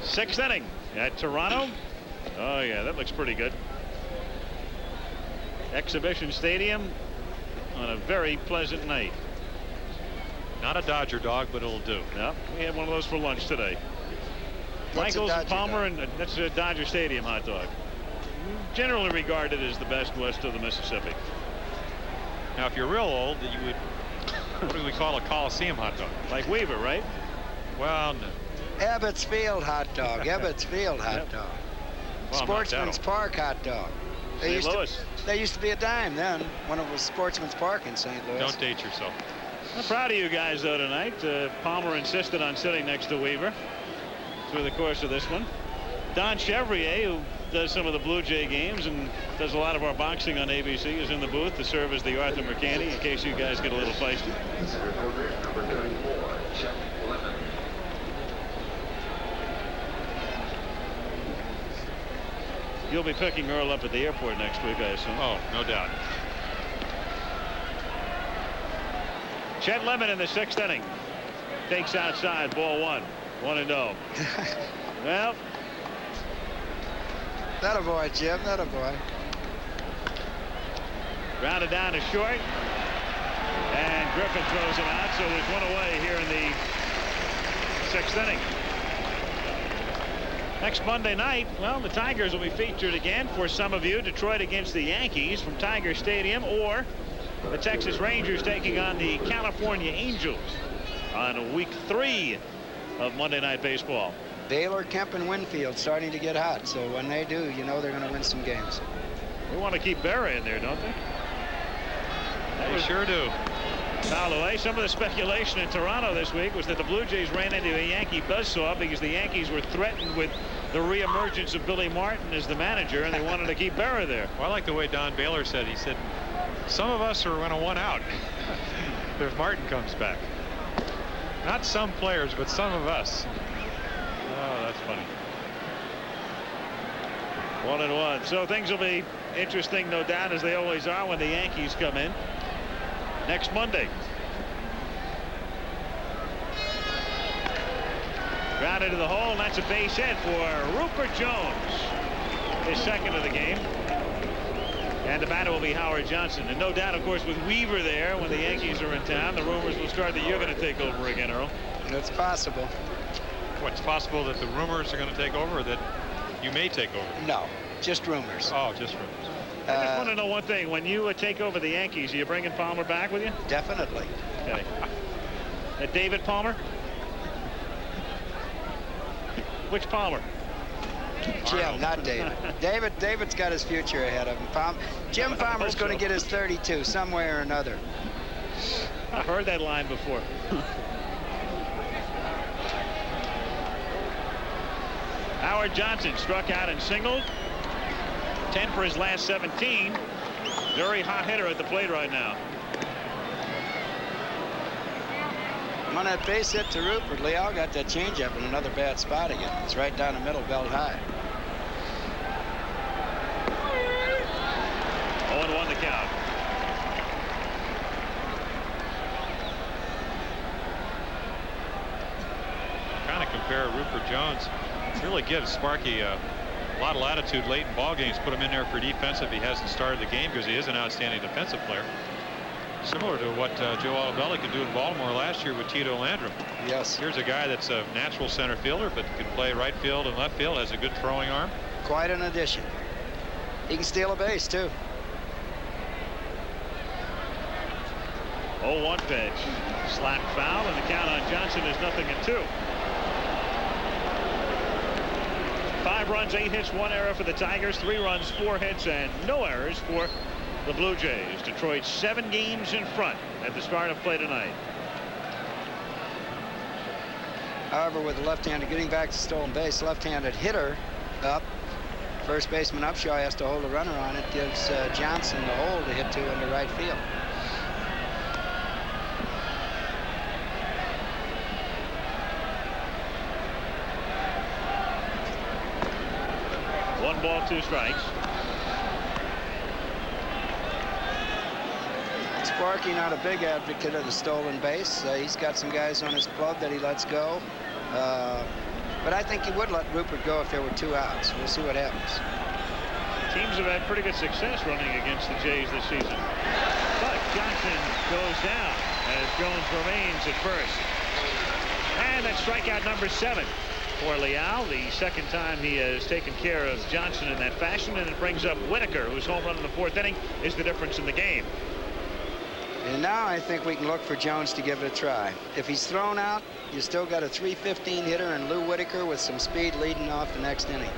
Sixth inning at Toronto. Oh yeah, that looks pretty good. Exhibition Stadium on a very pleasant night. Not a Dodger dog, but it'll do. Yep, we had one of those for lunch today. What's a Michaels, Dodger Palmer, dog? and that's a Dodger Stadium hot dog. Generally regarded as the best west of the Mississippi. Now, if you're real old, you would, what do we call a Coliseum hot dog? Like Weaver, right? Well, no. Ebbets Field hot dog. Ebbets Field hot Yep. dog. Well, Sportsman's Park hot dog. St. Louis. They used to be a dime then when it was Sportsman's Park in St. Louis. Don't date yourself. I'm proud of you guys, though, tonight. Palmer insisted on sitting next to Weaver through the course of this one. Don Chevrier, who does some of the Blue Jay games and does a lot of our boxing on ABC, is in the booth to serve as the Arthur Mercani in case you guys get a little feisty. You'll be picking Earl up at the airport next week, I assume. Oh, no doubt. Chet Lemon in the sixth inning. Takes outside, ball one. 1-0. Well, That a boy, Jim. That a boy. grounded down to short. And Griffin throws him out, so there's one away here in the sixth inning. Next Monday night, well, the Tigers will be featured again for some of you. Detroit against the Yankees from Tiger Stadium, or the Texas Rangers taking on the California Angels on week 3 of Monday Night Baseball. Baylor, Kemp, and Winfield starting to get hot. So when they do, you know they're going to win some games. They want to keep Berra in there, don't they? They sure do. Fouled away. Some of the speculation in Toronto this week was that the Blue Jays ran into a Yankee buzzsaw because the Yankees were threatened with the reemergence of Billy Martin as the manager, and they wanted to keep Berra there. Well, I like the way Don Baylor said. He said, some of us are going to one out if Martin comes back. Not some players, but some of us. Oh, that's funny. 1-1. So things will be interesting, no doubt, as they always are when the Yankees come in next Monday. Grounded to the hole, and that's a base hit for Rupert Jones, his second of the game. And the batter will be Howard Johnson. And no doubt, of course, with Weaver there, when the Yankees are in town, the rumors will start that you're going to take over again, Earl. It's possible. What's possible that the rumors are going to take over, or that you may take over? No, just rumors. Oh, just rumors. I just want to know one thing. When you take over the Yankees, are you bringing Palmer back with you? Definitely. Okay. David Palmer? Which Palmer? Jim, not David. David's got his future ahead of him. Jim Palmer's going to get his 32 some way or another. I've heard that line before. Howard Johnson struck out and singled. 10 for his last 17. Very hot hitter at the plate right now. On that base hit to Rupert, Leal got that changeup in another bad spot again. It's right down the middle, belt high. 0-1 the count. Kind of compare Rupert Jones. Really gives Sparky a lot of latitude late in ball games. Put him in there for defensive. He hasn't started the game because he is an outstanding defensive player. Similar to what Joe Albelli could do in Baltimore last year with Tito Landrum. Yes. Here's a guy that's a natural center fielder, but can play right field and left field, has a good throwing arm. Quite an addition. He can steal a base, too. 0-1 pitch. Slap foul, and the count on Johnson is 0-2. 5 runs, 8 hits, 1 error for the Tigers. 3 runs, 4 hits, and no errors for the Blue Jays. Detroit 7 games in front at the start of play tonight. However, with the left-handed getting back to stolen base, left-handed hitter up, first baseman Upshaw has to hold a runner on it, gives Johnson the hole to hit to into right field. One ball, 2 strikes. Sparky not a big advocate of the stolen base. He's got some guys on his club that he lets go. But I think he would let Rupert go if there were 2 outs. We'll see what happens. Teams have had pretty good success running against the Jays this season. But Johnson goes down as Jones remains at first. And that's strikeout number 7 for Leal. The second time he has taken care of Johnson in that fashion, and it brings up Whitaker, whose home run in the 4th inning is the difference in the game. And now I think we can look for Jones to give it a try. If he's thrown out, you still got a .315 hitter and Lou Whitaker with some speed leading off the next inning.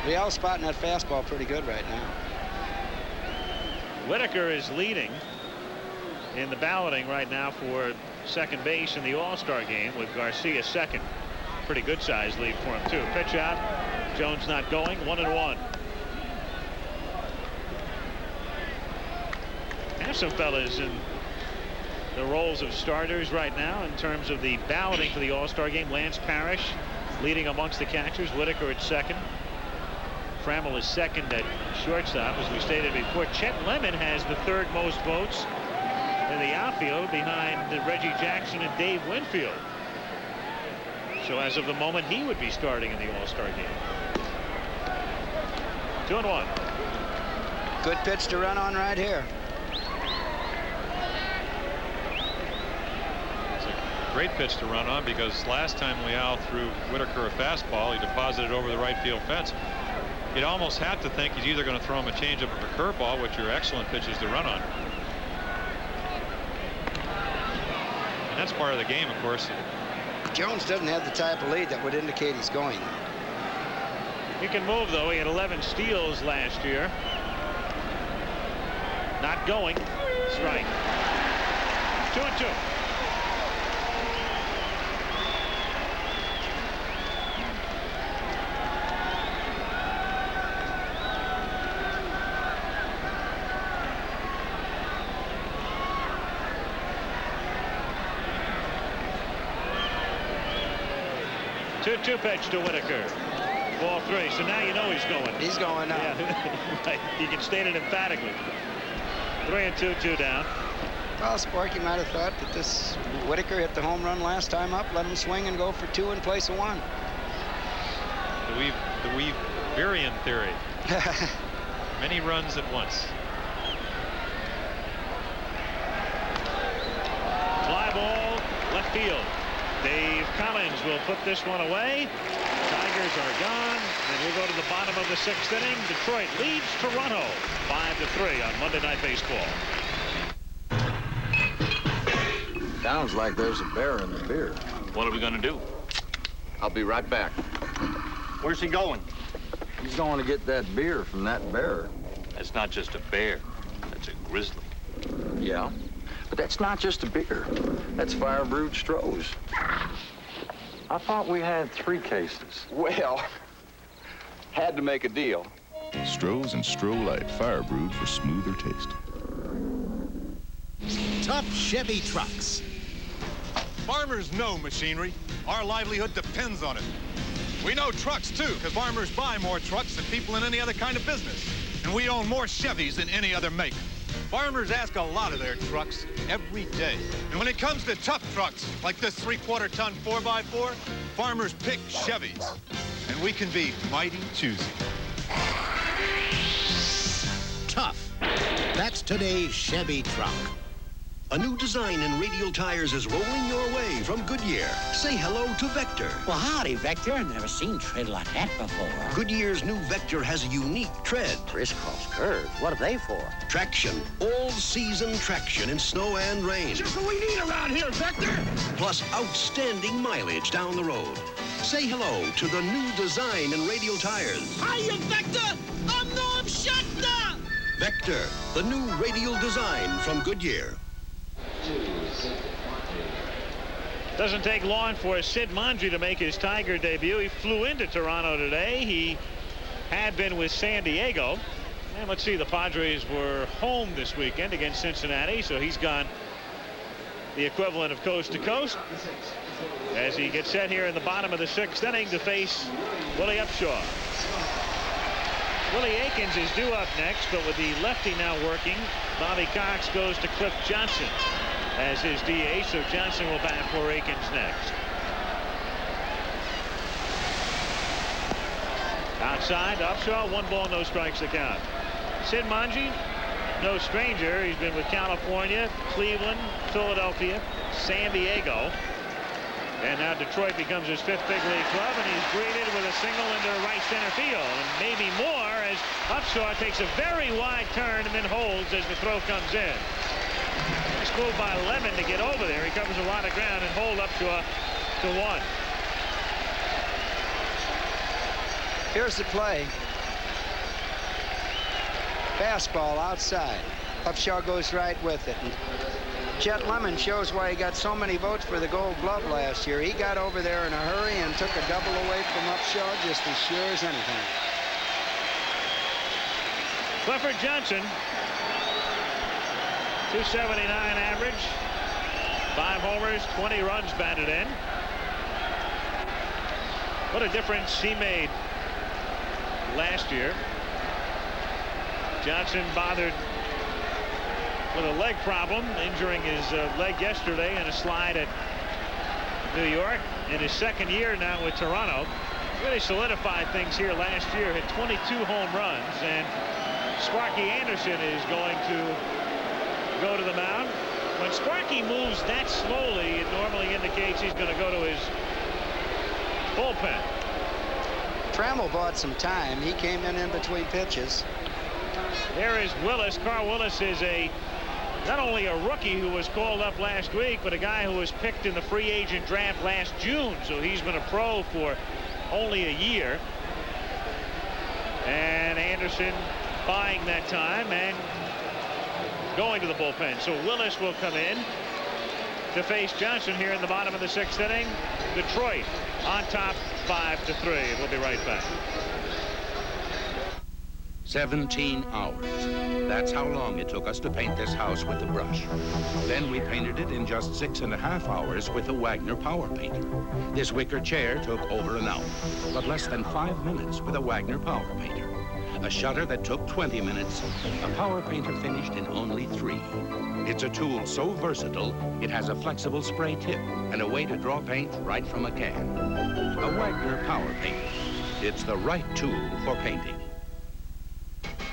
Leal's spotting that fastball pretty good right now. Whitaker is leading in the balloting right now for second base in the All-Star game, with Garcia second. Pretty good size lead for him too. Pitch out. Jones not going. 1-1. Have some fellas in the roles of starters right now in terms of the balloting for the All-Star game. Lance Parrish leading amongst the catchers. Whitaker at second. Trammell is second at shortstop. As we stated before, Chet Lemon has the 3rd most votes in the outfield, behind Reggie Jackson and Dave Winfield. So as of the moment, he would be starting in the All-Star game. 2-1. Good pitch to run on right here. It's a great pitch to run on, because last time Leal threw Whitaker a fastball, he deposited over the right field fence. You'd almost have to think he's either going to throw him a changeup or a curveball, which are excellent pitches to run on. And that's part of the game, of course. Jones doesn't have the type of lead that would indicate he's going. He can move, though. He had 11 steals last year. Not going. Strike. 2-2. Two pitch to Whitaker. Ball 3. So now you know he's going. He's going now. Yeah. Right. You can state it emphatically. 3-2, 2 down. Well, Sparky might have thought that this Whitaker hit the home run last time up. Let him swing and go for 2 in place of 1. The Weaverian theory. Many runs at once. Fly ball, left field. Dave Collins will put this one away. Tigers are gone, and we'll go to the bottom of the 6th inning. Detroit leads Toronto 5-3 on Monday Night Baseball. Sounds like there's a bear in the beer. What are we going to do? I'll be right back. Where's he going? He's going to get that beer from that bear. That's not just a bear. That's a grizzly. Yeah, but that's not just a beer. That's fire brewed Stroh's. I thought we had 3 cases. Well, had to make a deal. Stroh's and Stroh Light, fire brewed for smoother taste. Tough Chevy trucks. Farmers know machinery. Our livelihood depends on it. We know trucks, too, because farmers buy more trucks than people in any other kind of business. And we own more Chevys than any other make. Farmers ask a lot of their trucks every day. And when it comes to tough trucks, like this 3/4-ton 4x4, farmers pick Chevys. And we can be mighty choosy. Tough. That's today's Chevy truck. A new design in radial tires is rolling your way from Goodyear. Say hello to Vector. Well, howdy, Vector. I've never seen tread like that before. Goodyear's new Vector has a unique tread. Crisscross curves. What are they for? Traction. All-season traction in snow and rain. Just what we need around here, Vector! Plus outstanding mileage down the road. Say hello to the new design in radial tires. Hiya, Vector! I'm Norm Schachter! Vector, the new radial design from Goodyear. Doesn't take long for Sid Mondry to make his Tiger debut. He flew into Toronto today. He had been with San Diego. And let's see, the Padres were home this weekend against Cincinnati, so he's gone the equivalent of coast to coast, as he gets set here in the bottom of the 6th inning to face Willie Upshaw. Willie Aikens is due up next, but with the lefty now working, Bobby Cox goes to Cliff Johnson as his DH, so Johnson will bat for Aikens next. Outside, Upshaw, 1 ball, no strikes to count. Sid Manji, no stranger. He's been with California, Cleveland, Philadelphia, San Diego. And now Detroit becomes his 5th big league club, and he's greeted with a single into right center field, and maybe more as Upshaw takes a very wide turn and then holds as the throw comes in. Nice move by Lemon to get over there. He covers a lot of ground and hold Upshaw to 1. Here's the play. Fastball outside. Upshaw goes right with it. And Chet Lemon shows why he got so many votes for the Gold Glove last year. He got over there in a hurry and took a double away from Upshaw just as sure as anything. Clifford Johnson, 279 average, 5 homers, 20 runs batted in. What a difference he made last year. Johnson bothered with a leg problem, injuring his leg yesterday in a slide at New York. In his 2nd year now with Toronto, really solidified things here last year. Hit 22 home runs, and Sparky Anderson is going to go to the mound. When Sparky moves that slowly, it normally indicates he's going to go to his bullpen. Trammell bought some time. He came in between pitches. There is Willis. Carl Willis is not only a rookie who was called up last week, but a guy who was picked in the free agent draft last June. So he's been a pro for only a year. And Anderson buying that time and going to the bullpen. So Willis will come in to face Johnson here in the bottom of the 6th inning. Detroit on top 5-3. We'll be right back. 17 hours. That's how long it took us to paint this house with the brush. Then we painted it in just 6.5 hours with the Wagner Power Painter. This wicker chair took over an hour, but less than 5 minutes with a Wagner Power Painter. A shutter that took 20 minutes, a Power Painter finished in only 3. It's a tool so versatile, it has a flexible spray tip and a way to draw paint right from a can. A Wagner Power Painter. It's the right tool for painting.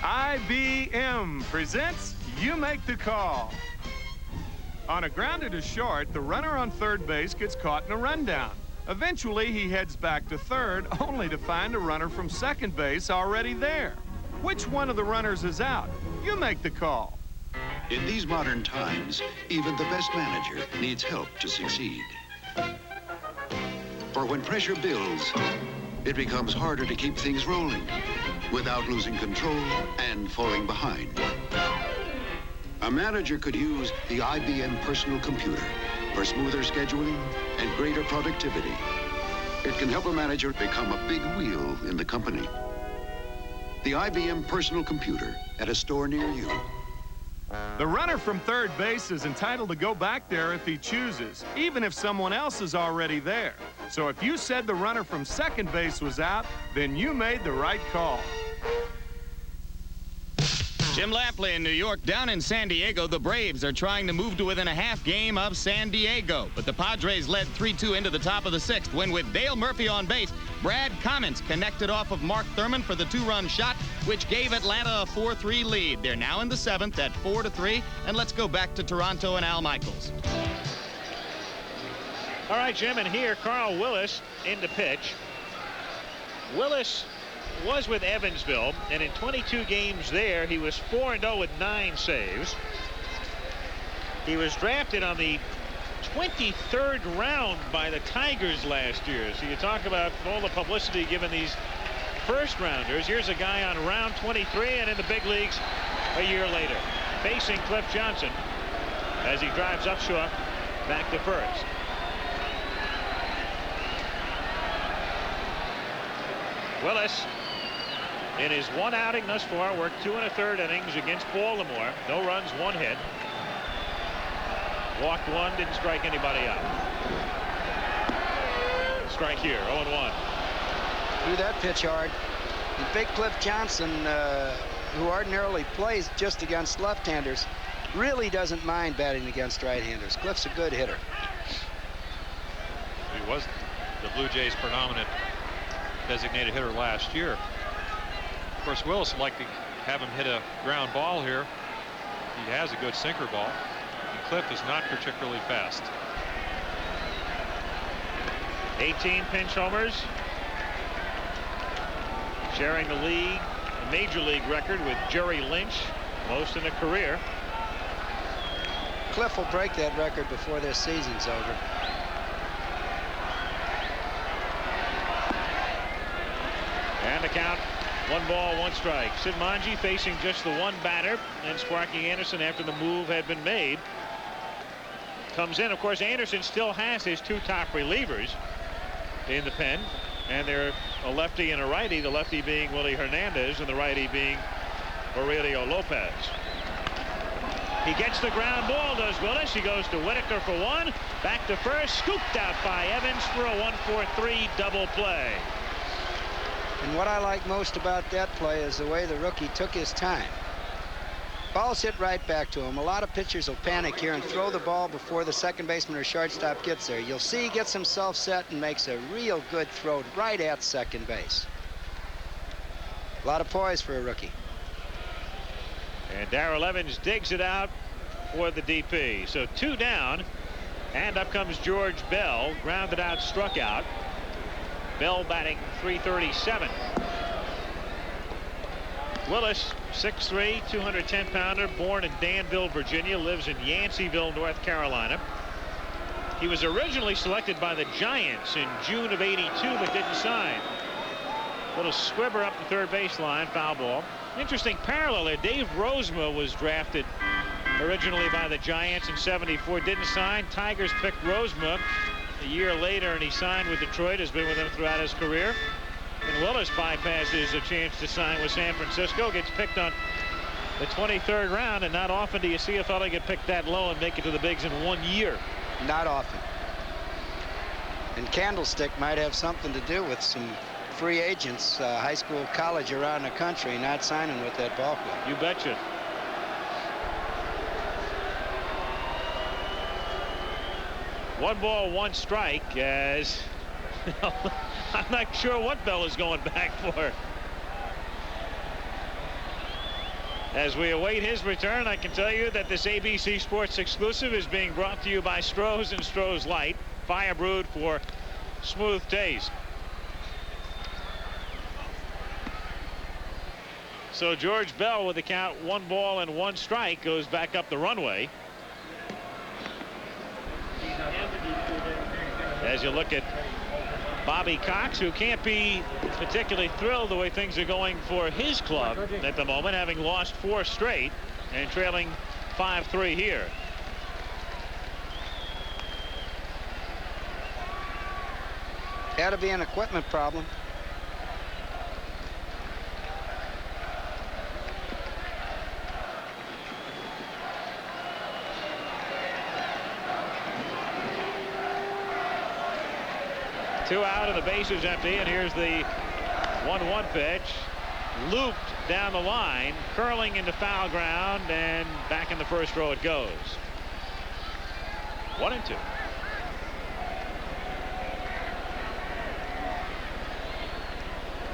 IBM presents You Make the Call. On a grounded to short, the runner on 3rd base gets caught in a rundown. Eventually, he heads back to 3rd, only to find a runner from 2nd base already there. Which one of the runners is out? You make the call. In these modern times, even the best manager needs help to succeed. For when pressure builds, it becomes harder to keep things rolling without losing control and falling behind. A manager could use the IBM personal computer for smoother scheduling and greater productivity. It can help a manager become a big wheel in the company. The IBM personal computer at a store near you. The runner from 3rd base is entitled to go back there if he chooses, even if someone else is already there. So if you said the runner from 2nd base was out, then you made the right call. Jim Lampley in New York. Down in San Diego, the Braves are trying to move to within a half game of San Diego. But the Padres led 3-2 into the top of the 6th when, with Dale Murphy on base, Brad Commons connected off of Mark Thurman for the 2-run shot, which gave Atlanta a 4-3 lead. They're now in the 7th at 4-3. And let's go back to Toronto and Al Michaels. All right, Jim, and here Carl Willis in the pitch. Willis was with Evansville, and in 22 games there, he was 4-0 with 9 saves. He was drafted on the 23rd round by the Tigers last year. So you talk about all the publicity given these first rounders. Here's a guy on round 23 and in the big leagues a year later, facing Cliff Johnson as he drives Upshaw back to 1st. Willis, in his 1 outing thus far, worked 2 1/3 innings against Baltimore. No runs, 1 hit. Walked one, didn't strike anybody out. Strike here, 0-1. Threw that pitch hard. And Big Cliff Johnson, who ordinarily plays just against left-handers, really doesn't mind batting against right-handers. Cliff's a good hitter. He was the Blue Jays' predominant designated hitter last year. Of course, Willis would like to have him hit a ground ball here. He has a good sinker ball. And Cliff is not particularly fast. 18 pinch homers. Sharing the league, the major league record with Jerry Lynch, most in a career. Cliff will break that record before this season's over. And the count, 1 ball, 1 strike. Sid Monge facing just the one batter, and Sparky Anderson, after the move had been made, comes in. Of course, Anderson still has his 2 top relievers in the pen, and they're a lefty and a righty, the lefty being Willie Hernandez and the righty being Aurelio Lopez. He gets the ground ball, does Willis. He goes to Whitaker for 1. Back to first, scooped out by Evans for a 1-4-3 double play. And what I like most about that play is the way the rookie took his time. Ball's hit right back to him. A lot of pitchers will panic here and throw the ball before the second baseman or shortstop gets there. You'll see he gets himself set and makes a real good throw right at second base. A lot of poise for a rookie. And Darrell Evans digs it out for the DP. So 2 down, and up comes George Bell, grounded out, struck out. Bell batting .337. Willis, 6'3", 210-pounder, born in Danville, Virginia, lives in Yanceyville, North Carolina. He was originally selected by the Giants in June of '82, but didn't sign. Little squibber up the third baseline, foul ball. Interesting parallel there. Dave Rozema was drafted originally by the Giants in '74, didn't sign. Tigers picked Rozema a year later, and he signed with Detroit, has been with them throughout his career. And Willis bypasses a chance to sign with San Francisco, gets picked on the 23rd round, and not often do you see a fellow get picked that low and make it to the bigs in 1 year. Not often. And Candlestick might have something to do with some free agents, high school, college around the country, not signing with that ball club. You betcha. One ball, 1 strike, as I'm not sure what Bell is going back for. As we await his return, I can tell you that this ABC Sports exclusive is being brought to you by Stroh's and Stroh's Light, fire brewed for smooth taste. So George Bell, with the count 1 ball and 1 strike, goes back up the runway. As you look at Bobby Cox, who can't be particularly thrilled the way things are going for his club at the moment, having lost 4 straight and trailing 5-3 here. Had to be an equipment problem. Two out and the base is empty, and here's the 1-1 pitch. Looped down the line, curling into foul ground, and back in the first row it goes. 1-2.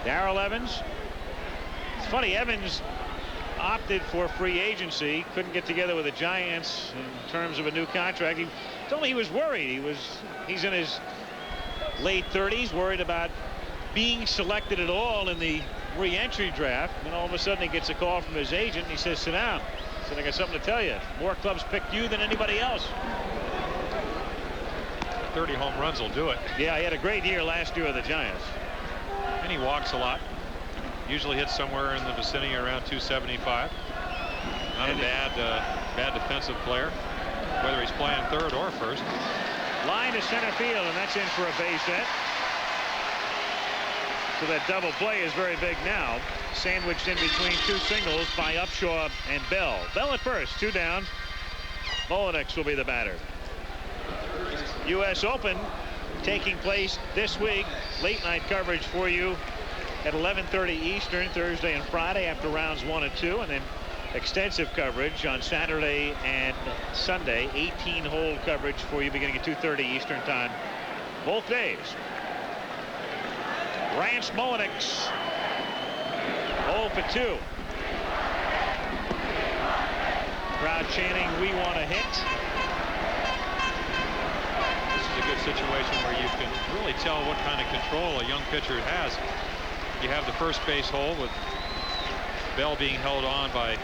Darrell Evans. It's funny, Evans opted for free agency, couldn't get together with the Giants in terms of a new contract. He told me he was worried. He's in his late 30s, worried about being selected at all in the re-entry draft. And then all of a sudden he gets a call from his agent, and he says, sit down. He said, I got something to tell you. More clubs picked you than anybody else. 30 home runs will do it. Yeah, he had a great year last year with the Giants. And he walks a lot. Usually hits somewhere in the vicinity around 275. Not a bad defensive player, whether he's playing third or first. Line to center field, and that's in for a base hit. So that double play is very big now. Sandwiched in between 2 singles by Upshaw and Bell. Bell at first, 2 down. Molinex will be the batter. U.S. Open taking place this week. Late night coverage for you at 11:30 Eastern, Thursday and Friday after rounds 1 and 2, and then extensive coverage on Saturday and Sunday. 18-hole coverage for you beginning at 2:30 Eastern time both days. Rance Mulliniks 0 for 2. Crowd chanting, "We want a hit." This is a good situation where you can really tell what kind of control a young pitcher has. You have the first base hole with Bell being held on by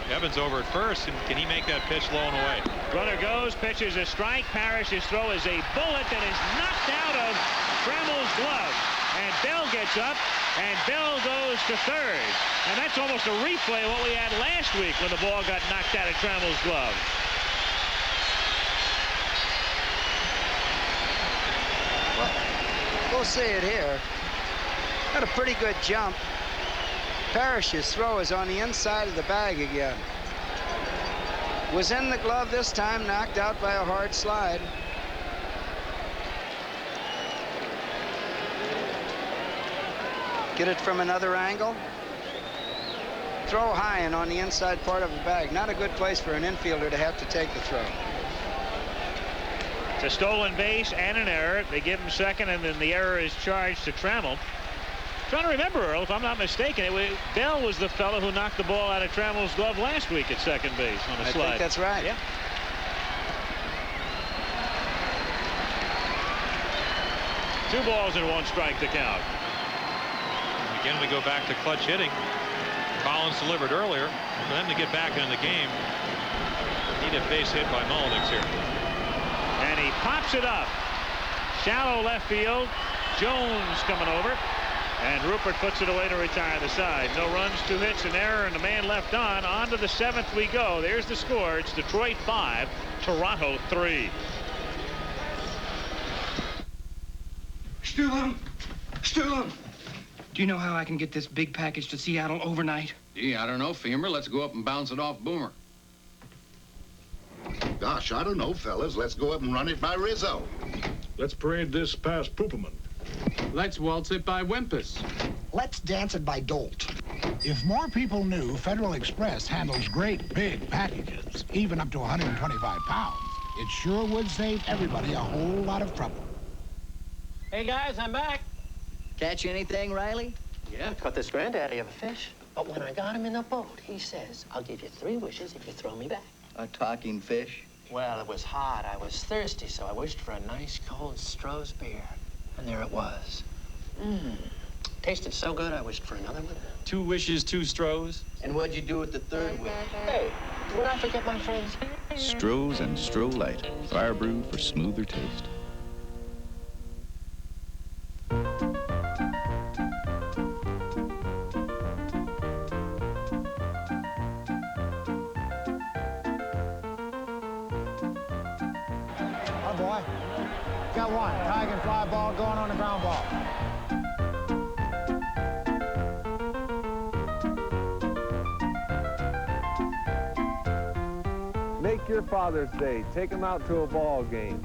Evans over at first, and can he make that pitch low and away? Runner goes, pitches a strike. Parrish's throw is a bullet that is knocked out of Trammell's glove. And Bell gets up, and Bell goes to third. And that's almost a replay of what we had last week when the ball got knocked out of Trammell's glove. Well, we'll see it here. Got a pretty good jump. Parrish's throw is on the inside of the bag again. Was in the glove this time, knocked out by a hard slide. Get it from another angle. Throw high and on the inside part of the bag. Not a good place for an infielder to have to take the throw. It's a stolen base and an error. They give him second, and then the error is charged to Trammell. Trying to remember, Earl, if I'm not mistaken, Bell was the fellow who knocked the ball out of Trammell's glove last week at second base on a slide. I think that's right. Yeah. 2 balls and 1 strike to count. Again, we go back to clutch hitting. Collins delivered earlier. For them to get back into the game, need a base hit by Mulliniks here. And he pops it up. Shallow left field. Jones coming over. And Rupert puts it away to retire the side. No runs, 2 hits, an error, and a man left on. On to the 7th we go. There's the score. It's Detroit 5, Toronto 3. Sturlum! Do you know how I can get this big package to Seattle overnight? Gee, I don't know, Feamer. Let's go up and bounce it off Boomer. Gosh, I don't know, fellas. Let's go up and run it by Rizzo. Let's parade this past Pooperman. Let's waltz it by Wempus. Let's dance it by Dolt. If more people knew Federal Express handles great big packages, even up to 125 pounds, it sure would save everybody a whole lot of trouble. Hey, guys, I'm back. Catch anything, Riley? Yeah, caught this granddaddy of a fish. But when I got him in the boat, he says, "I'll give you 3 wishes if you throw me back." A talking fish? Well, it was hot. I was thirsty, so I wished for a nice, cold Stroh's beer. And there it was. Tasted so good, I wished for another one. 2 wishes, 2 Strohs. And what'd you do with the 3rd wish? Hey, did I forget my friends? Strohs and Stroh Light, fire brewed for smoother taste. Oh, boy. Got one. Tiger and fly ball going on the ground ball. Make your Father's Day. Take him out to a ball game.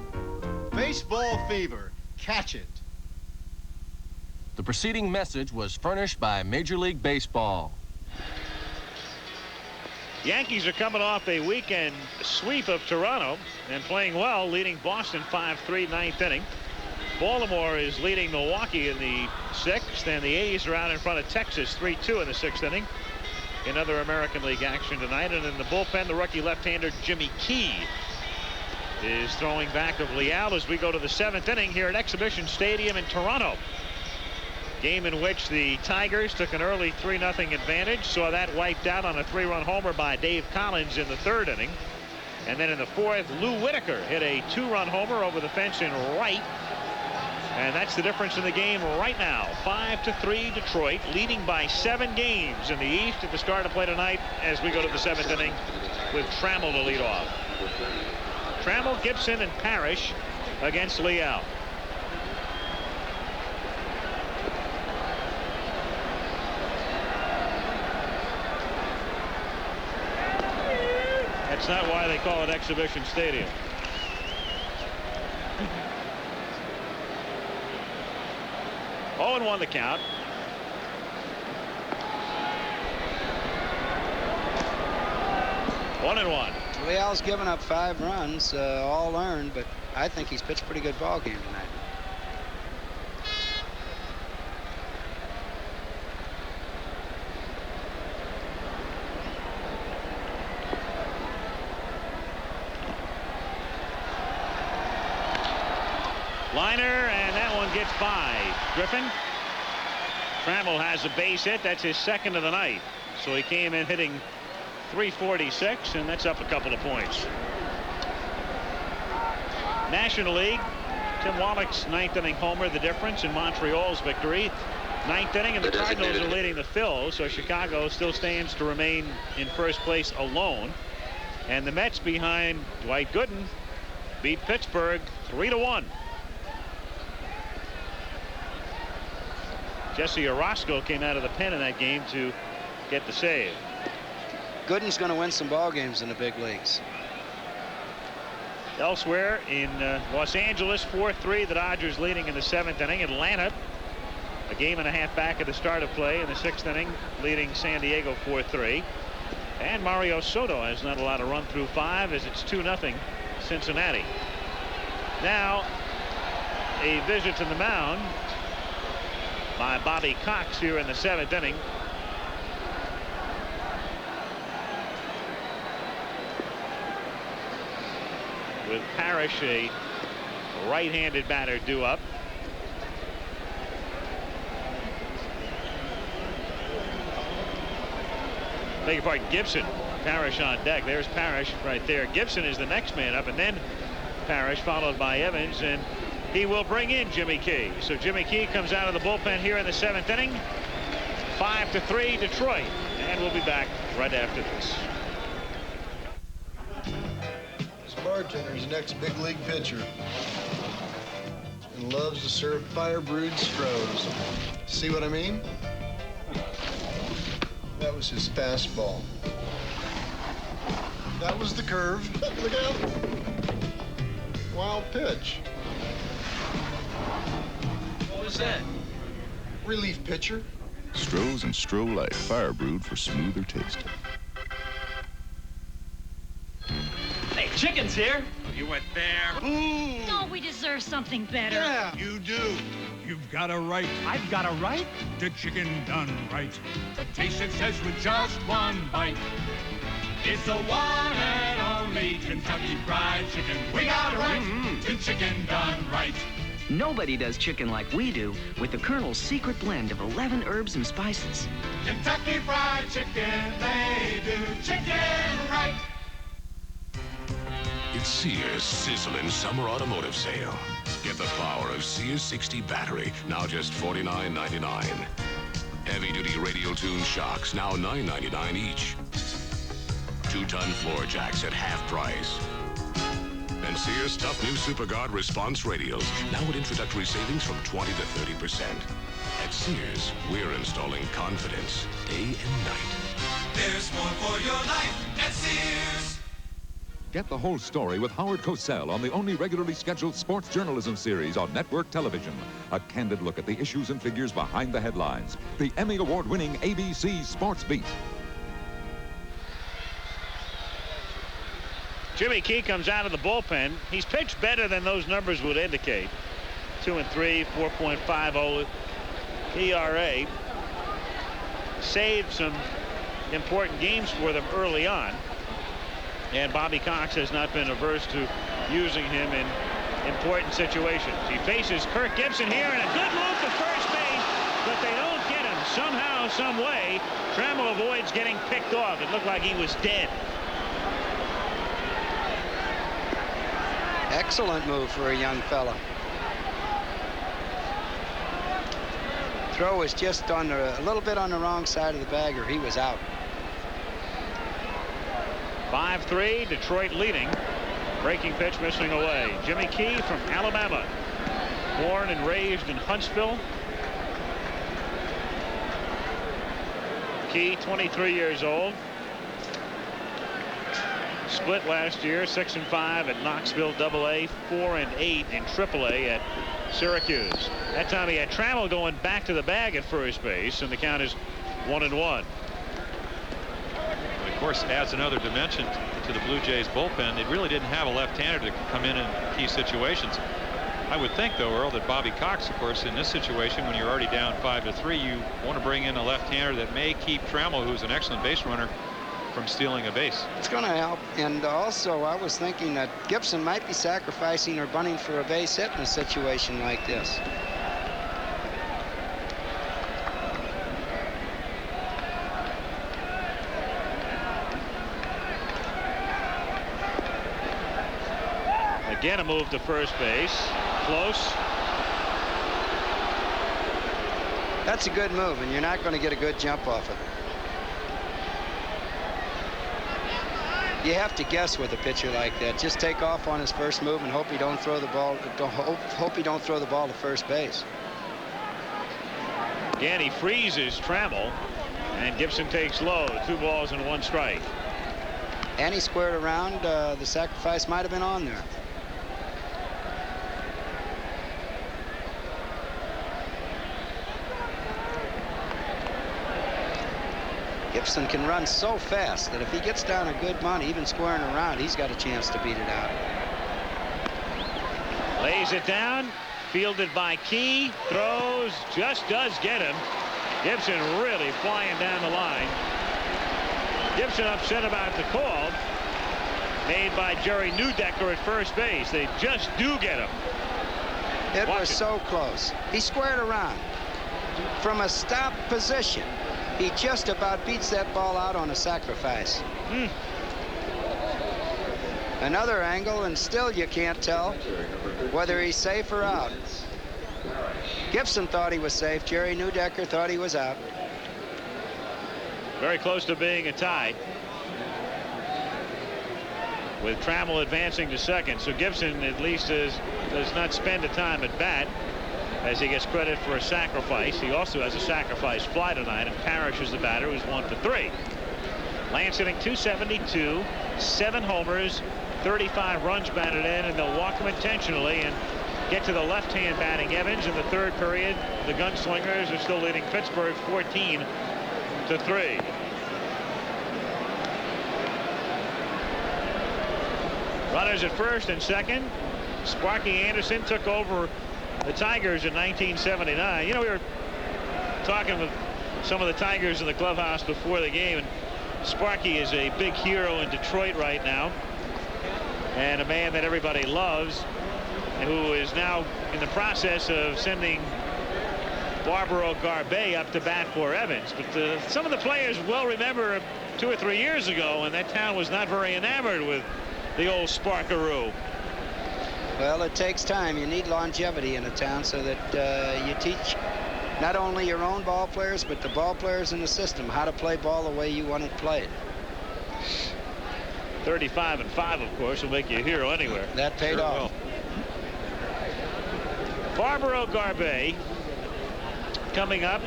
Baseball fever. Catch it. The preceding message was furnished by Major League Baseball. Yankees are coming off a weekend sweep of Toronto and playing well, leading Boston 5-3 9th inning. Baltimore is leading Milwaukee in the 6th, and the A's are out in front of Texas 3-2 in the 6th inning. In other American League action tonight, and in the bullpen, the rookie left-hander Jimmy Key is throwing back of Leal as we go to the 7th inning here at Exhibition Stadium in Toronto. Game in which the Tigers took an early 3-0 advantage, saw that wiped out on a 3-run homer by Dave Collins in the 3rd inning. And then in the 4th, Lou Whitaker hit a 2-run homer over the fence in right. And that's the difference in the game right now. 5-3 Detroit, leading by 7 games in the East at the start of play tonight as we go to the 7th inning with Trammell to lead off. Trammell, Gibson, and Parrish against Leal. That's not why they call it Exhibition Stadium. 0-1 the count. One and one. Leal's given up 5 runs, all earned, but I think he's pitched a pretty good ball game tonight. Liner, and that one gets by Griffin. Trammell has a base hit. That's his second of the night. So he came in hitting .346, and that's up a couple of points. National League, Tim Wallach's 9th inning homer, the difference in Montreal's victory. 9th inning, and the Cardinals are leading the Phils, so Chicago still stands to remain in first place alone. And the Mets behind Dwight Gooden beat Pittsburgh 3-1. Jesse Orozco came out of the pen in that game to get the save. Gooden's going to win some ball games in the big leagues. Elsewhere in Los Angeles, 4-3, the Dodgers leading in the 7th inning. Atlanta, a game and a half back at the start of play in the 6th inning, leading San Diego 4-3. And Mario Soto has not allowed a run through 5 as it's 2-0 Cincinnati. Now a visit to the mound by Bobby Cox here in the 7th inning. With Parrish, a right-handed batter, due up. Beg your pardon, Gibson. Parrish on deck. There's Parrish right there. Gibson is the next man up, and then Parrish followed by Evans, and he will bring in Jimmy Key. So Jimmy Key comes out of the bullpen here in the 7th inning. 5-3 Detroit, and we'll be back right after this. Bartender's next big league pitcher and loves to serve fire brewed Strohs. See what I mean? That was his fastball. That was the curve. Look out. Wild pitch. What was that? Relief pitcher. Strohs and Stroh Light, fire brewed for smoother taste. Hey, chicken's here. You went there. Ooh. No, we deserve something better. Yeah, you do. You've got a right. I've got a right. The chicken done right. The taste it says with just one bite. It's the one and only Kentucky Fried Chicken. We got a right to chicken done right. Nobody does chicken like we do with the Colonel's secret blend of 11 herbs and spices. Kentucky Fried Chicken, they do chicken right. It's Sears' sizzling summer automotive sale. Get the power of Sears 60 battery, now just $49.99. Heavy-duty radial tune shocks, now $9.99 each. 2-ton floor jacks at half price. And Sears' tough new SuperGuard response radials, now with introductory savings from 20 to 30%. At Sears, we're installing confidence day and night. There's more for your life at Sears. Get the whole story with Howard Cosell on the only regularly scheduled sports journalism series on network television. A candid look at the issues and figures behind the headlines. The Emmy Award-winning ABC Sports Beat. Jimmy Key comes out of the bullpen. He's pitched better than those numbers would indicate. 2-3, 4.50 ERA. Saved some important games for them early on. And Bobby Cox has not been averse to using him in important situations. He faces Kirk Gibson here, and a good move to first base, but they don't get him. Somehow, some way, Trammell avoids getting picked off. It looked like he was dead. Excellent move for a young fella. Throw was just on a little bit on the wrong side of the bagger. He was out. 5-3, Detroit leading. Breaking pitch missing away. Jimmy Key from Alabama. Born and raised in Huntsville. Key, 23 years old. Split last year, 6-5 at Knoxville AA, 4-8 in AAA at Syracuse. That time he had Trammell going back to the bag at first base, and the count is 1-1. Of course, adds another dimension to the Blue Jays bullpen. They really didn't have a left-hander to come in key situations. I would think, though, Earl, that Bobby Cox, of course, in this situation, when you're already down 5-3, you want to bring in a left-hander that may keep Trammell, who's an excellent base runner, from stealing a base. It's going to help. And also, I was thinking that Gibson might be sacrificing or bunting for a base hit in a situation like this. Again, a move to first base. Close. That's a good move, and you're not going to get a good jump off it. You have to guess with a pitcher like that. Just take off on his first move and hope he don't throw the ball. Hope he don't throw the ball to first base. Again, he freezes Trammell, and Gibson takes low. 2 balls and 1 strike. And he squared around. The sacrifice might have been on there. Gibson can run so fast that if he gets down a good bunt, even squaring around, he's got a chance to beat it out. Lays it down, fielded by Key, throws, just does get him. Gibson really flying down the line. Gibson upset about the call made by Jerry Neudecker at first base. They just do get him. It was so close. He squared around from a stop position. He just about beats that ball out on a sacrifice. Another angle, and still you can't tell whether he's safe or out. Gibson thought he was safe. Jerry Neudecker thought he was out. Very close to being a tie, with Trammell advancing to second. So Gibson at least does not spend a time at bat, as he gets credit for a sacrifice. He also has a sacrifice fly tonight, and Parrish is the batter, who's 1 for 3. Lance hitting .272, 7 homers, 35 runs batted in, and they'll walk him intentionally and get to the left-hand batting Evans. In the third period, the Gunslingers are still leading Pittsburgh 14-3. Runners at first and second. Sparky Anderson took over the Tigers in 1979. You know, we were talking with some of the Tigers in the clubhouse before the game, and Sparky is a big hero in Detroit right now, and a man that everybody loves, and who is now in the process of sending Barbaro Garbe up to bat for Evans. But some of the players will remember 2 or 3 years ago, and that town was not very enamored with the old Sparkaroo. Well, it takes time. You need longevity in a town so that you teach not only your own ball players, but the ball players in the system how to play ball the way you want it played. 35-5, of course, will make you a hero anywhere. That paid off. Barbaro Garbe coming up.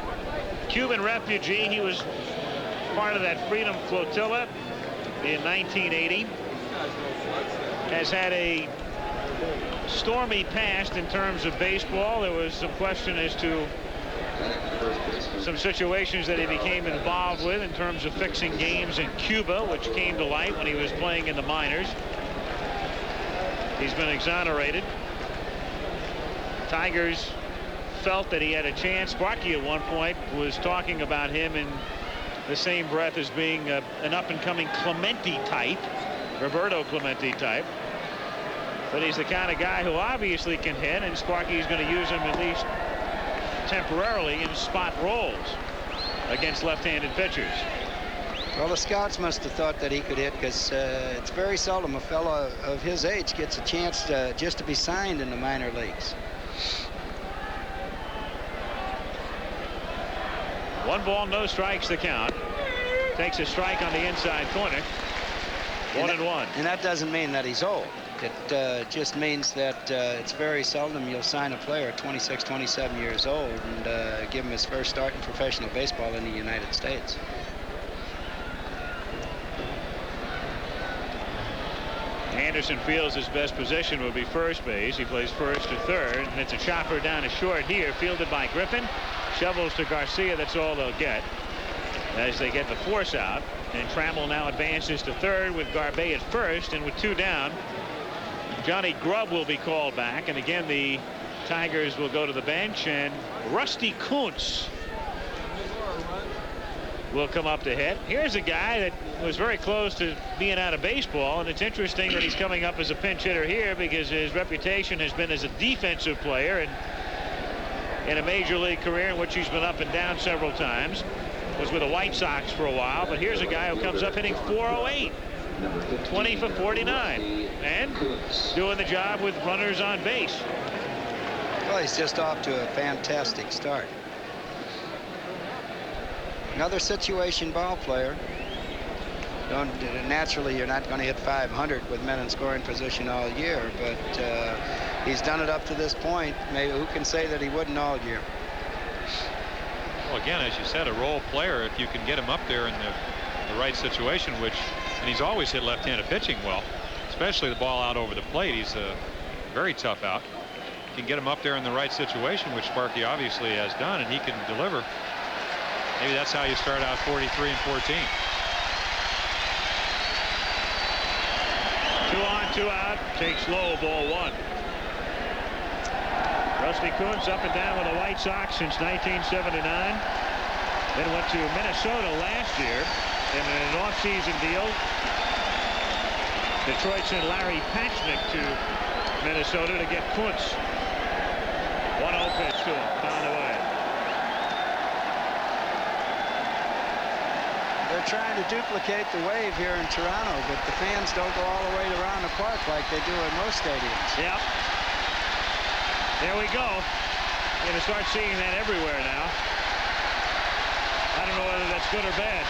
Cuban refugee. He was part of that Freedom Flotilla in 1980. Has had a stormy past in terms of baseball. There was some question as to some situations that he became involved with in terms of fixing games in Cuba, which came to light when he was playing in the minors. He's been exonerated. Tigers felt that he had a chance. Sparky at one point was talking about him in the same breath as being an up-and-coming Clemente type, Roberto Clemente type. But he's the kind of guy who obviously can hit, and Sparky's going to use him at least temporarily in spot roles against left-handed pitchers. Well, the scouts must have thought that he could hit, because it's very seldom a fellow of his age gets a chance just to be signed in the minor leagues. 1 ball, no strikes the count. Takes a strike on the inside corner. 1-1. And that doesn't mean that he's old. It just means that it's very seldom you'll sign a player at 26, 27 years old and give him his first start in professional baseball in the United States. Anderson feels his best position would be first base. He plays first to third, and it's a chopper down to short here, fielded by Griffin. Shovels to Garcia. That's all they'll get as they get the force out. And Trammell now advances to third with Garbe at first, and with 2 down, Johnny Grubb will be called back. And again, the Tigers will go to the bench, and Rusty Kuntz will come up to hit. Here's a guy that was very close to being out of baseball, and it's interesting that he's coming up as a pinch hitter here because his reputation has been as a defensive player, and in a major league career in which he's been up and down several times. Was with the White Sox for a while, but here's a guy who comes up hitting .408, 20 for 49, and doing the job with runners on base. Well, he's just off to a fantastic start. Another situation ball player. Naturally, you're not going to hit 500 with men in scoring position all year, but he's done it up to this point. Maybe who can say that he wouldn't all year? Well, again, as you said, a role player, if you can get him up there in the right situation, and he's always hit left-handed pitching well, especially the ball out over the plate. He's a very tough out. You can get him up there in the right situation, which Sparky obviously has done, and he can deliver. Maybe that's how you start out 43 and 14. 2 on, 2 out. Takes low, ball 1. Rusty Kuntz up and down with the White Sox since 1979. Then went to Minnesota last year in an off-season deal. Detroit sent Larry Patchnick to Minnesota to get Kuntz. 1-0 pitch to him, found away. They're trying to duplicate the wave here in Toronto, but the fans don't go all the way around the park like they do in most stadiums. Yep. There we go. We're going to start seeing that everywhere now. I don't know whether that's good or bad.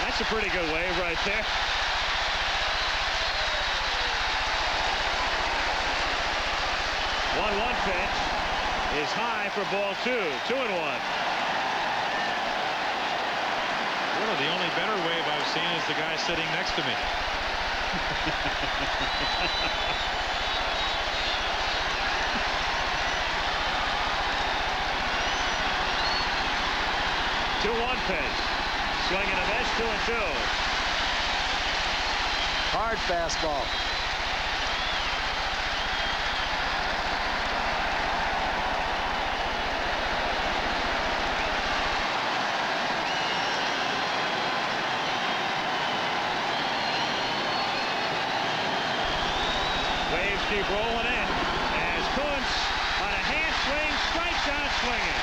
That's a pretty good wave right there. One pitch is high for ball 2. 2-1. Really, the only better wave I've seen is the guy sitting next to me. 2-1 pitch. Swinging a miss, 2-2. Hard fastball. Waves keep rolling in as Kuntz on a hand swing strikes out swinging.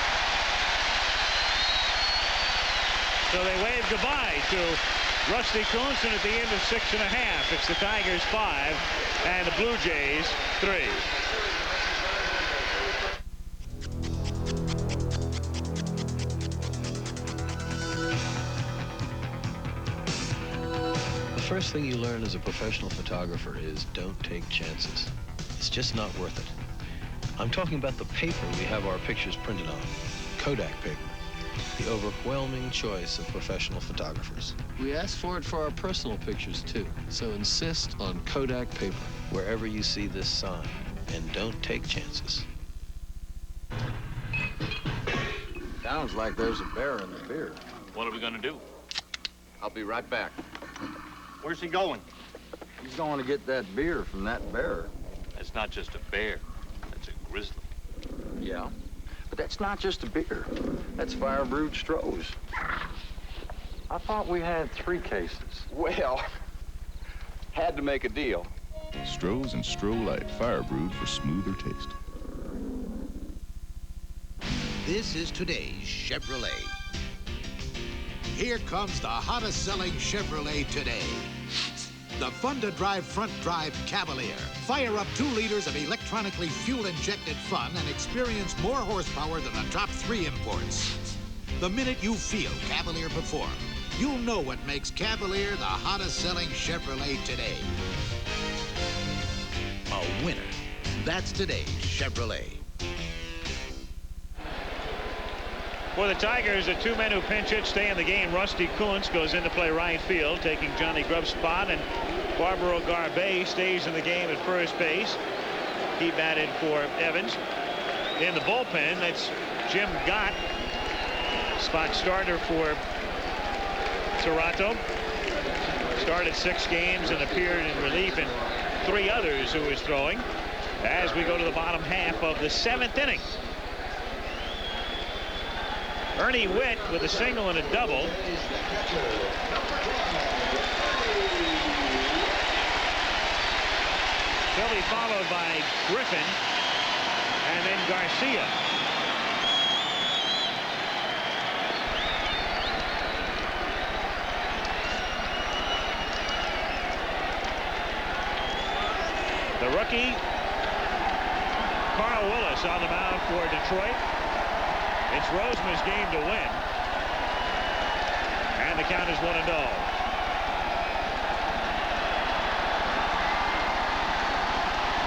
So they wave goodbye to Rusty Kuntz, and at the end of 6½, it's the Tigers 5 and the Blue Jays 3. The first thing you learn as a professional photographer is don't take chances. It's just not worth it. I'm talking about the paper we have our pictures printed on, Kodak paper. The overwhelming choice of professional photographers. We ask for it for our personal pictures, too. So insist on Kodak paper wherever you see this sign. And don't take chances. Sounds like there's a bear in the beer. What are we going to do? I'll be right back. Where's he going? He's going to get that beer from that bear. That's not just a bear. That's a grizzly. Yeah. But that's not just a beer. That's fire brewed Strohs. I thought we had 3 cases. Well, had to make a deal. Strohs and Stroh Light, fire brewed for smoother taste. This is today's Chevrolet. Here comes the hottest selling Chevrolet today. The fun-to-drive front-drive Cavalier. Fire up 2 liters of electronically fuel-injected fun and experience more horsepower than the top 3 imports. The minute you feel Cavalier perform, you'll know what makes Cavalier the hottest-selling Chevrolet today. A winner. That's today's Chevrolet. For the Tigers, the two men who pinch hit stay in the game. Rusty Kuntz goes in to play right field, taking Johnny Grubb's spot, and Barbaro Garbe stays in the game at first base. He batted for Evans. In the bullpen, that's Jim Gott, spot starter for Toronto. Started 6 games and appeared in relief in 3 others who was throwing. As we go to the bottom half of the 7th inning. Ernie Witt with a single and a double. He'll be followed by Griffin and then Garcia. The rookie Carl Willis on the mound for Detroit. It's Roseman's game to win. And the count is 1-0.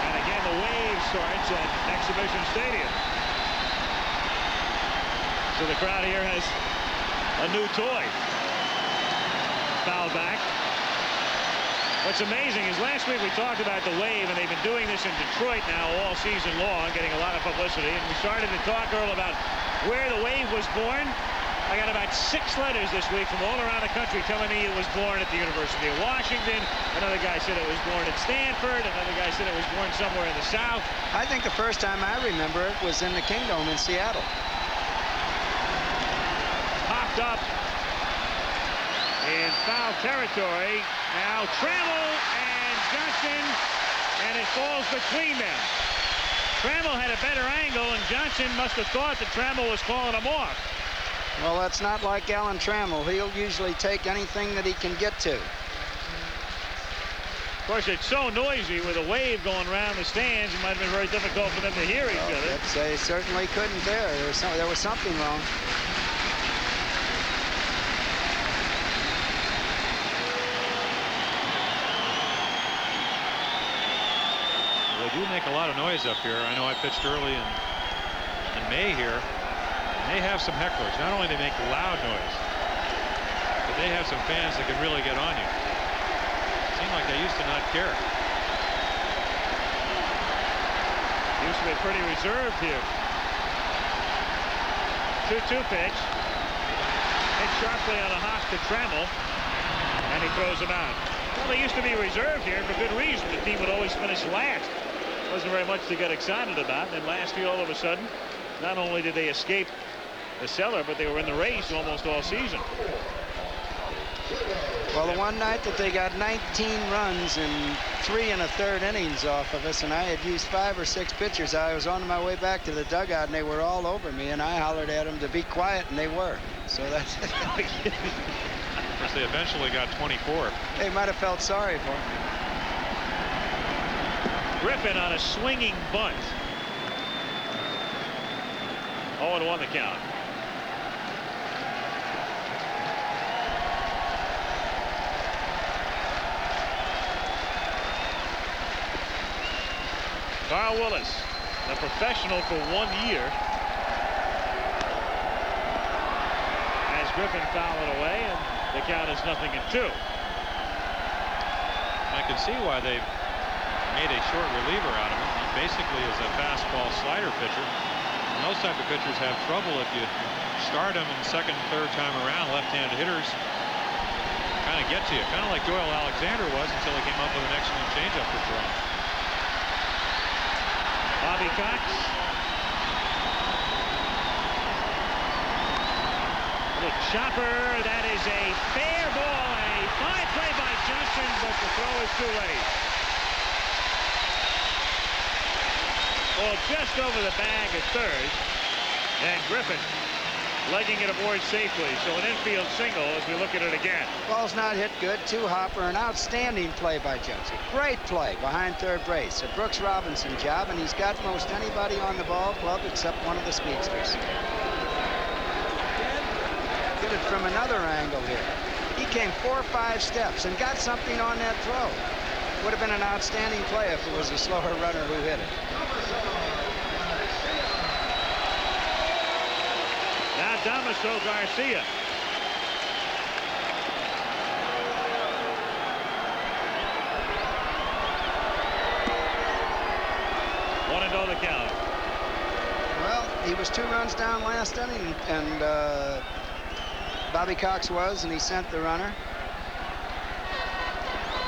And again, the wave starts at Exhibition Stadium. So the crowd here has a new toy. Foul back. What's amazing is last week we talked about the wave, and they've been doing this in Detroit now all season long, getting a lot of publicity. And we started to talk, Earl, about where the wave was born. I got about 6 letters this week from all around the country telling me it was born at the University of Washington. Another guy said it was born at Stanford. Another guy said it was born somewhere in the South. I think the first time I remember it was in the Kingdome in Seattle. Popped up in foul territory. Now Trammell and Johnson, and it falls between them. Trammell had a better angle, and Johnson must have thought that Trammell was calling him off. Well, that's not like Alan Trammell. He'll usually take anything that he can get to. Of course, it's so noisy with a wave going around the stands, it might have been very difficult for them to hear each other. They certainly couldn't there. There was something wrong. They do make a lot of noise up here. I know I pitched early in May here. And they have some hecklers. Not only do they make loud noise, but they have some fans that can really get on you. Seemed like they used to not care. Used to be pretty reserved here. 2-2 pitch. Hit sharply on a hop to Trammell, and he throws him out. Well, they used to be reserved here for good reason. The team would always finish last. Wasn't very much to get excited about. And then last year, all of a sudden, not only did they escape the cellar, but they were in the race almost all season. Well, the one night that they got 19 runs in 3 1/3 innings off of us, and I had used 5 or 6 pitchers, I was on my way back to the dugout, and they were all over me, and I hollered at them to be quiet, and they were. So that's... They eventually got 24. They might have felt sorry for me. Griffin on a swinging bunt. 0-1 the count. Carl Willis, a professional for 1 year, as Griffin fouled it away, and the count is 0-2. I can see why they've made a short reliever out of him. He basically is a fastball slider pitcher. And those type of pitchers have trouble if you start them in second and third time around. Left-handed hitters kind of get to you, kind of like Doyle Alexander was until he came up with an excellent changeup for Toronto. Bobby Cox. The chopper, that is a fair ball. A fine play by Johnson, but the throw is too late. Well, just over the bag at third, and Griffin legging it aboard safely. So an infield single as we look at it again. Ball's not hit good. 2-hopper, an outstanding play by Johnson. Great play behind third base. A Brooks Robinson job, and he's got most anybody on the ball club except one of the speedsters. Get it from another angle here. He came 4 or 5 steps and got something on that throw. Would have been an outstanding play if it was a slower runner who hit it. Now Damaso Garcia. One and oh the count. Well, he was 2 runs down last inning, and Bobby Cox was, and he sent the runner.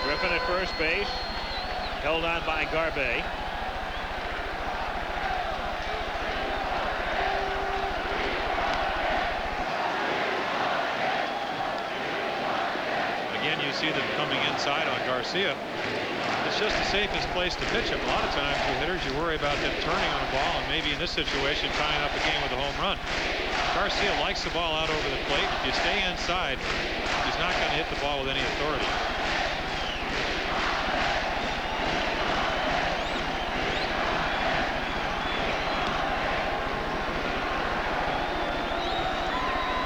Griffin at first base, held on by Garbe. Again, you see them coming inside on Garcia. It's just the safest place to pitch him. A lot of times with hitters, you worry about them turning on a ball and maybe in this situation tying up a game with a home run. Garcia likes the ball out over the plate. If you stay inside, he's not going to hit the ball with any authority.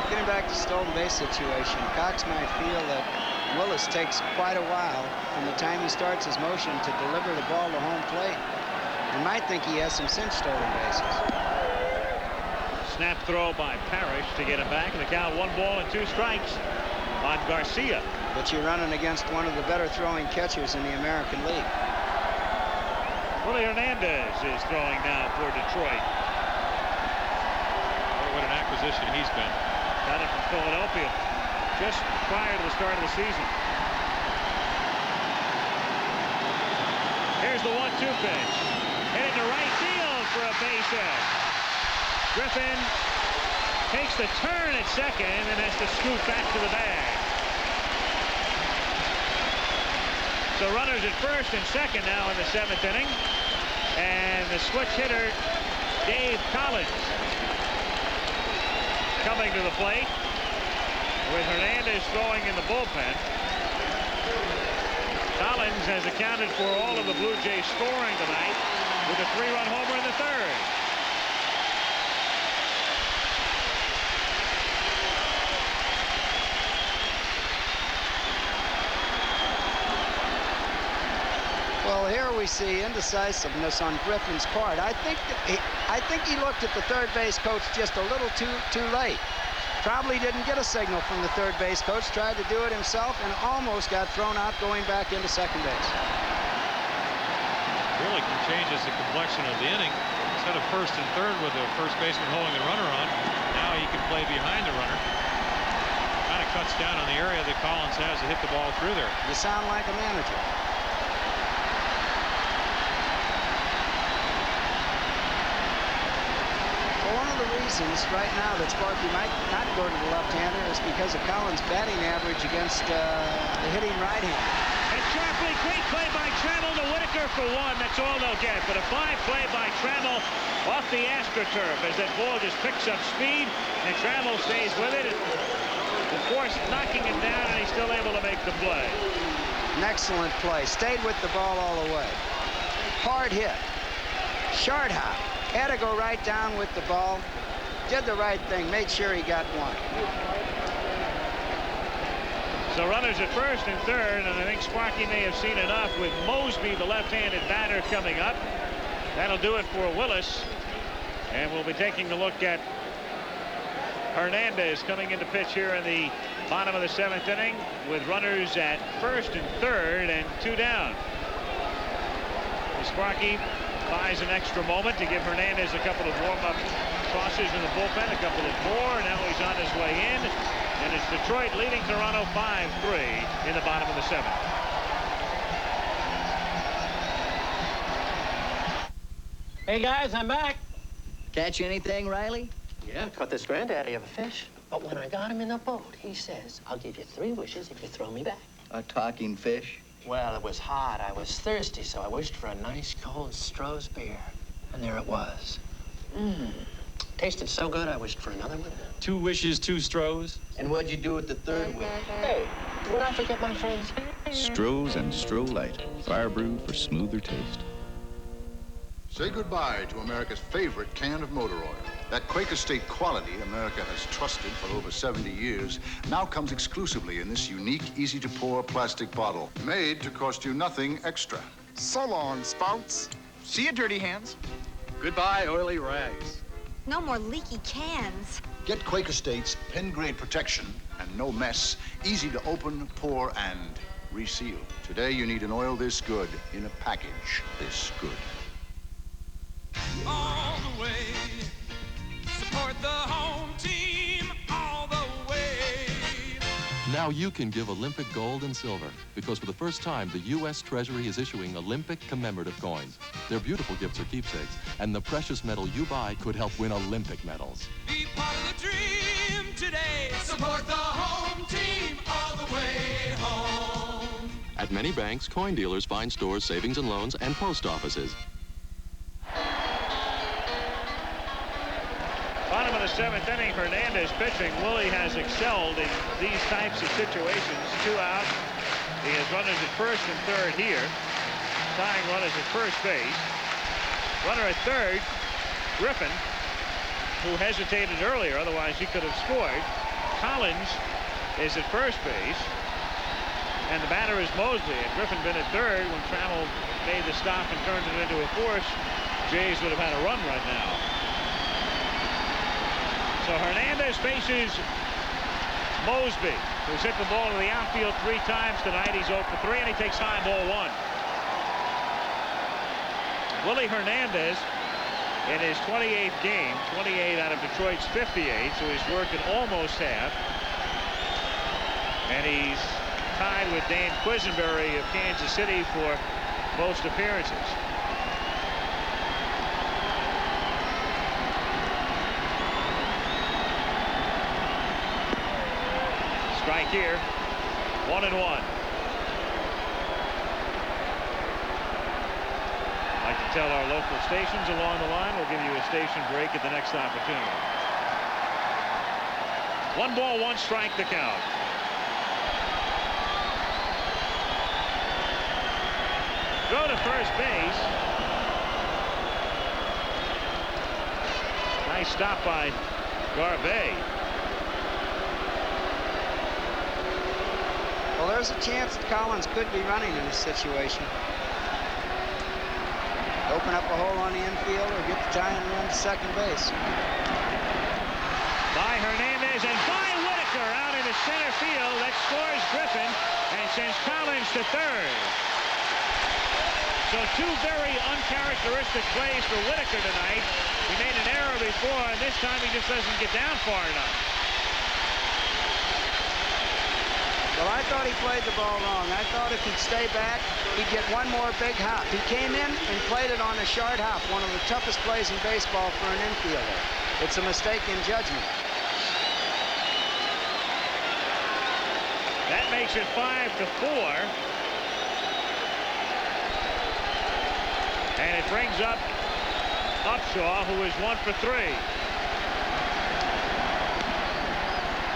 Getting back to stolen base situation, Cox might feel that Willis takes quite a while from the time he starts his motion to deliver the ball to home plate. You might think he has some cinch stolen bases. Snap throw by Parrish to get him back, and the count 1 ball and 2 strikes on Garcia. But you're running against one of the better throwing catchers in the American League. Willie Hernandez is throwing now for Detroit. What an acquisition he's been. Got it from Philadelphia just prior to the start of the season. Here's the 1-2 pitch. Headed to right field for a base hit. Griffin takes the turn at second and has to scoot back to the bag. So runners at first and second now in the 7th inning. And the switch hitter, Dave Collins, coming to the plate with Hernandez throwing in the bullpen. Collins has accounted for all of the Blue Jays scoring tonight with a 3-run homer in the 3rd. Well, here we see indecisiveness on Griffin's part. I think he looked at the third base coach just a little too late. Probably didn't get a signal from the third base coach, tried to do it himself, and almost got thrown out going back into second base. Really changes the complexion of the inning. Instead of first and third with the first baseman holding the runner on, now he can play behind the runner. Kind of cuts down on the area that Collins has to hit the ball through there. You sound like a manager. One of the reasons right now that Sparky might not go to the left-hander is because of Collins' batting average against the hitting right-hander. And sharply, great play by Trammell to Whitaker for 1. That's all they'll get. But a fine play by Trammell off the AstroTurf as that ball just picks up speed, and Trammell stays with it. The force knocking him down, and he's still able to make the play. An excellent play. Stayed with the ball all the way. Hard hit. Short hop. Had to go right down with the ball. Did the right thing. Made sure he got 1. So runners at first and third, and I think Sparky may have seen enough with Mosby, the left-handed batter, coming up. That'll do it for Willis. And we'll be taking a look at Hernandez coming into pitch here in the bottom of the 7th inning with runners at first and third and 2 down. Sparky buys an extra moment to give Hernandez a couple of warm-up tosses in the bullpen, a couple of more. Now he's on his way in, and it's Detroit leading Toronto 5-3 in the bottom of the 7th. Hey guys, I'm back. Catch anything, Riley? Yeah, caught this granddaddy of a fish. But when I got him in the boat, he says, I'll give you 3 wishes if you throw me back. A talking fish? Well, it was hot. I was thirsty, so I wished for a nice cold Stroh's beer. And there it was. Tasted so good, I wished for another one. 2 wishes, 2 Strohs? And what'd you do with the 3rd wish? Hey, did I forget my friends? Stroh's and Stroh Light, fire brewed for smoother taste. Say goodbye to America's favorite can of motor oil. That Quaker State quality America has trusted for over 70 years now comes exclusively in this unique, easy-to-pour plastic bottle, made to cost you nothing extra. So long, Spouts. See you, dirty hands. Goodbye, oily rags. No more leaky cans. Get Quaker State's pen-grade protection and no mess. Easy to open, pour, and reseal. Today, you need an oil this good in a package this good. All the way. Support the home team all the way. Now you can give Olympic gold and silver because for the first time, the U.S. Treasury is issuing Olympic commemorative coins. They're beautiful gifts or keepsakes, and the precious metal you buy could help win Olympic medals. Be part of the dream today. Support the home team all the way home. At many banks, coin dealers find stores, savings and loans, and post offices. Bottom of the 7th inning, Hernandez pitching. Willie has excelled in these types of situations. 2 out. He has runners at first and third here. Tying runners at first base. Runner at third, Griffin, who hesitated earlier, otherwise he could have scored. Collins is at first base. And the batter is Mosley. Had Griffin been at third when Trammell made the stop and turned it into a force, Jays would have had a run right now. So Hernandez faces Mosby, who's hit the ball to the outfield 3 times tonight. He's 0 for 3, and he takes high ball 1. Willie Hernandez in his 28th game, 28 out of Detroit's 58, so he's worked at almost half. And he's tied with Dan Quisenberry of Kansas City for most appearances. Strike here, 1-1. Like to tell our local stations along the line, we'll give you a station break at the next opportunity. 1 ball, 1 strike, the count. Go to first base. Nice stop by Garvey. Well, there's a chance that Collins could be running in this situation. Open up a hole on the infield or get the tying run to second base. By Hernandez and by Whitaker out into center field. That scores Griffin and sends Collins to third. So 2 very uncharacteristic plays for Whitaker tonight. He made an error before, and this time he just doesn't get down far enough. Well, I thought he played the ball wrong. I thought if he'd stay back, he'd get 1 more big hop. He came in and played it on a short hop, one of the toughest plays in baseball for an infielder. It's a mistake in judgment. That makes it 5-4. And it brings up Upshaw, who is 1 for 3.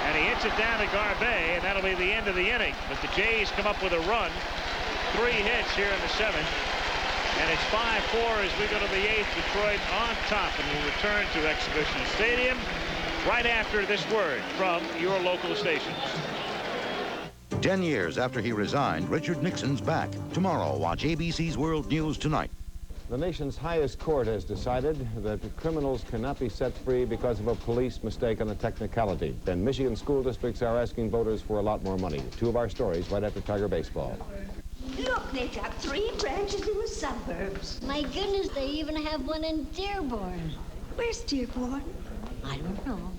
And he hits it down to Garvey, and that'll be the end of the inning. But the Jays come up with a run. 3 hits here in the 7th. And it's 5-4 as we go to the 8th. Detroit on top, and we'll return to Exhibition Stadium right after this word from your local stations. 10 years after he resigned, Richard Nixon's back. Tomorrow, watch ABC's World News Tonight. The nation's highest court has decided that criminals cannot be set free because of a police mistake on a technicality. Then Michigan school districts are asking voters for a lot more money. 2 of our stories right after Tiger Baseball. Look, they've got 3 branches in the suburbs. My goodness, they even have one in Dearborn. Where's Dearborn? I don't know.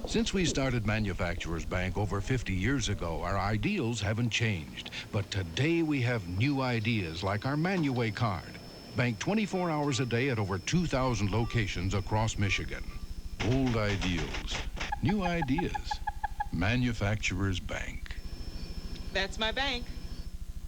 Since we started Manufacturers Bank over 50 years ago, our ideals haven't changed. But today we have new ideas like our Manuway card. Bank 24 hours a day at over 2,000 locations across Michigan. Old ideals, new ideas. Manufacturers Bank. That's my bank.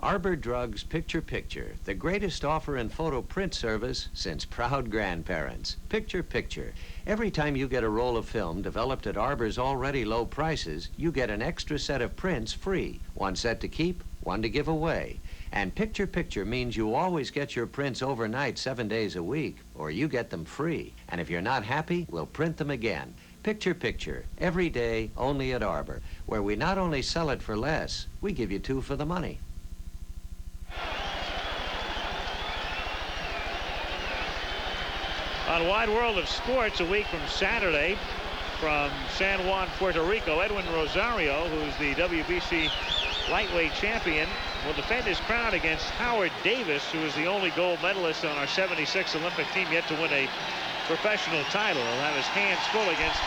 Arbor Drugs Picture Picture, the greatest offer in photo print service since proud grandparents. Picture Picture. Every time you get a roll of film developed at Arbor's already low prices, you get an extra set of prints free. 1 set to keep, 1 to give away. And Picture Picture means you always get your prints overnight 7 days a week, or you get them free. And if you're not happy, we'll print them again. Picture Picture, every day, only at Arbor, where we not only sell it for less, we give you 2 for the money. On Wide World of Sports, a week from Saturday, from San Juan, Puerto Rico, Edwin Rosario, who's the WBC lightweight champion, will defend his crown against Howard Davis, who is the only gold medalist on our '76 Olympic team yet to win a professional title. He'll have his hands full against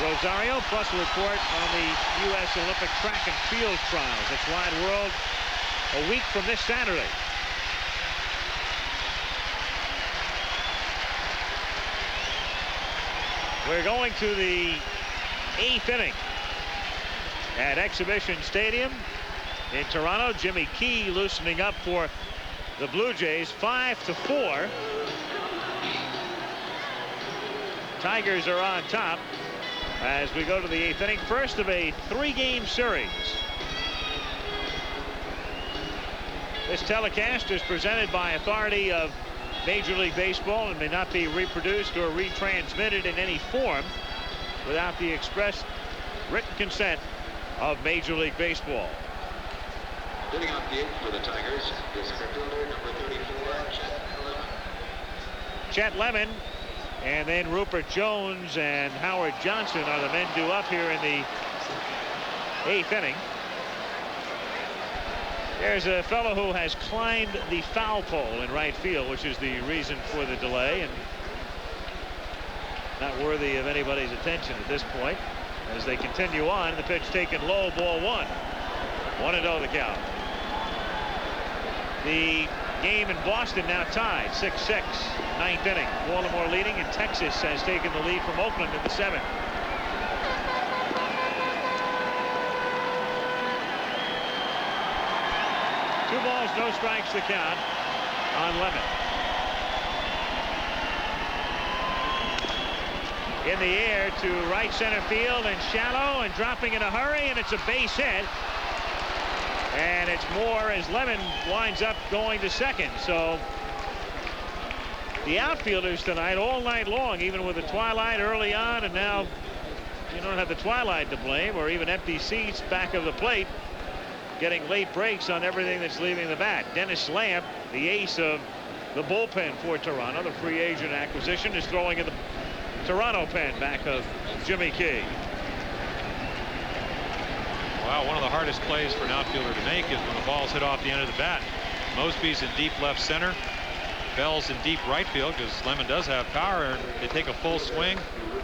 Rosario, plus a report on the U.S. Olympic track and field trials. That's Wide World a week from this Saturday. We're going to the 8th inning at Exhibition Stadium in Toronto. Jimmy Key loosening up for the Blue Jays. 5-4. Tigers are on top as we go to the 8th inning. First of a 3-game series. This telecast is presented by authority of Major League Baseball and may not be reproduced or retransmitted in any form without the express written consent of Major League Baseball. Hitting off the 8th for the Tigers is fielder number 34, Chet Lemon, and then Rupert Jones and Howard Johnson are the men due up here in the 8th inning. There's a fellow who has climbed the foul pole in right field, which is the reason for the delay, and not worthy of anybody's attention at this point. As they continue on, the pitch taken low, ball 1. 1-0 the count. The game in Boston now tied 6-6, 9th inning. Baltimore leading, and Texas has taken the lead from Oakland in the 7th. Two balls, no strikes the count on Lemon. In the air to right center field and shallow and dropping in a hurry, and it's a base hit. And it's Moore as Lemon winds up going to second. So the outfielders tonight all night long, even with the twilight early on, and now you don't have the twilight to blame or even empty seats back of the plate, getting late breaks on everything that's leaving the bat. Dennis Lamp, the ace of the bullpen for Toronto, the free agent acquisition, is throwing in the Toronto pen back of Jimmy Key. Wow, one of the hardest plays for an outfielder to make is when the ball's hit off the end of the bat. Mosby's in deep left center. Bell's in deep right field because Lemon does have power, and they take a full swing.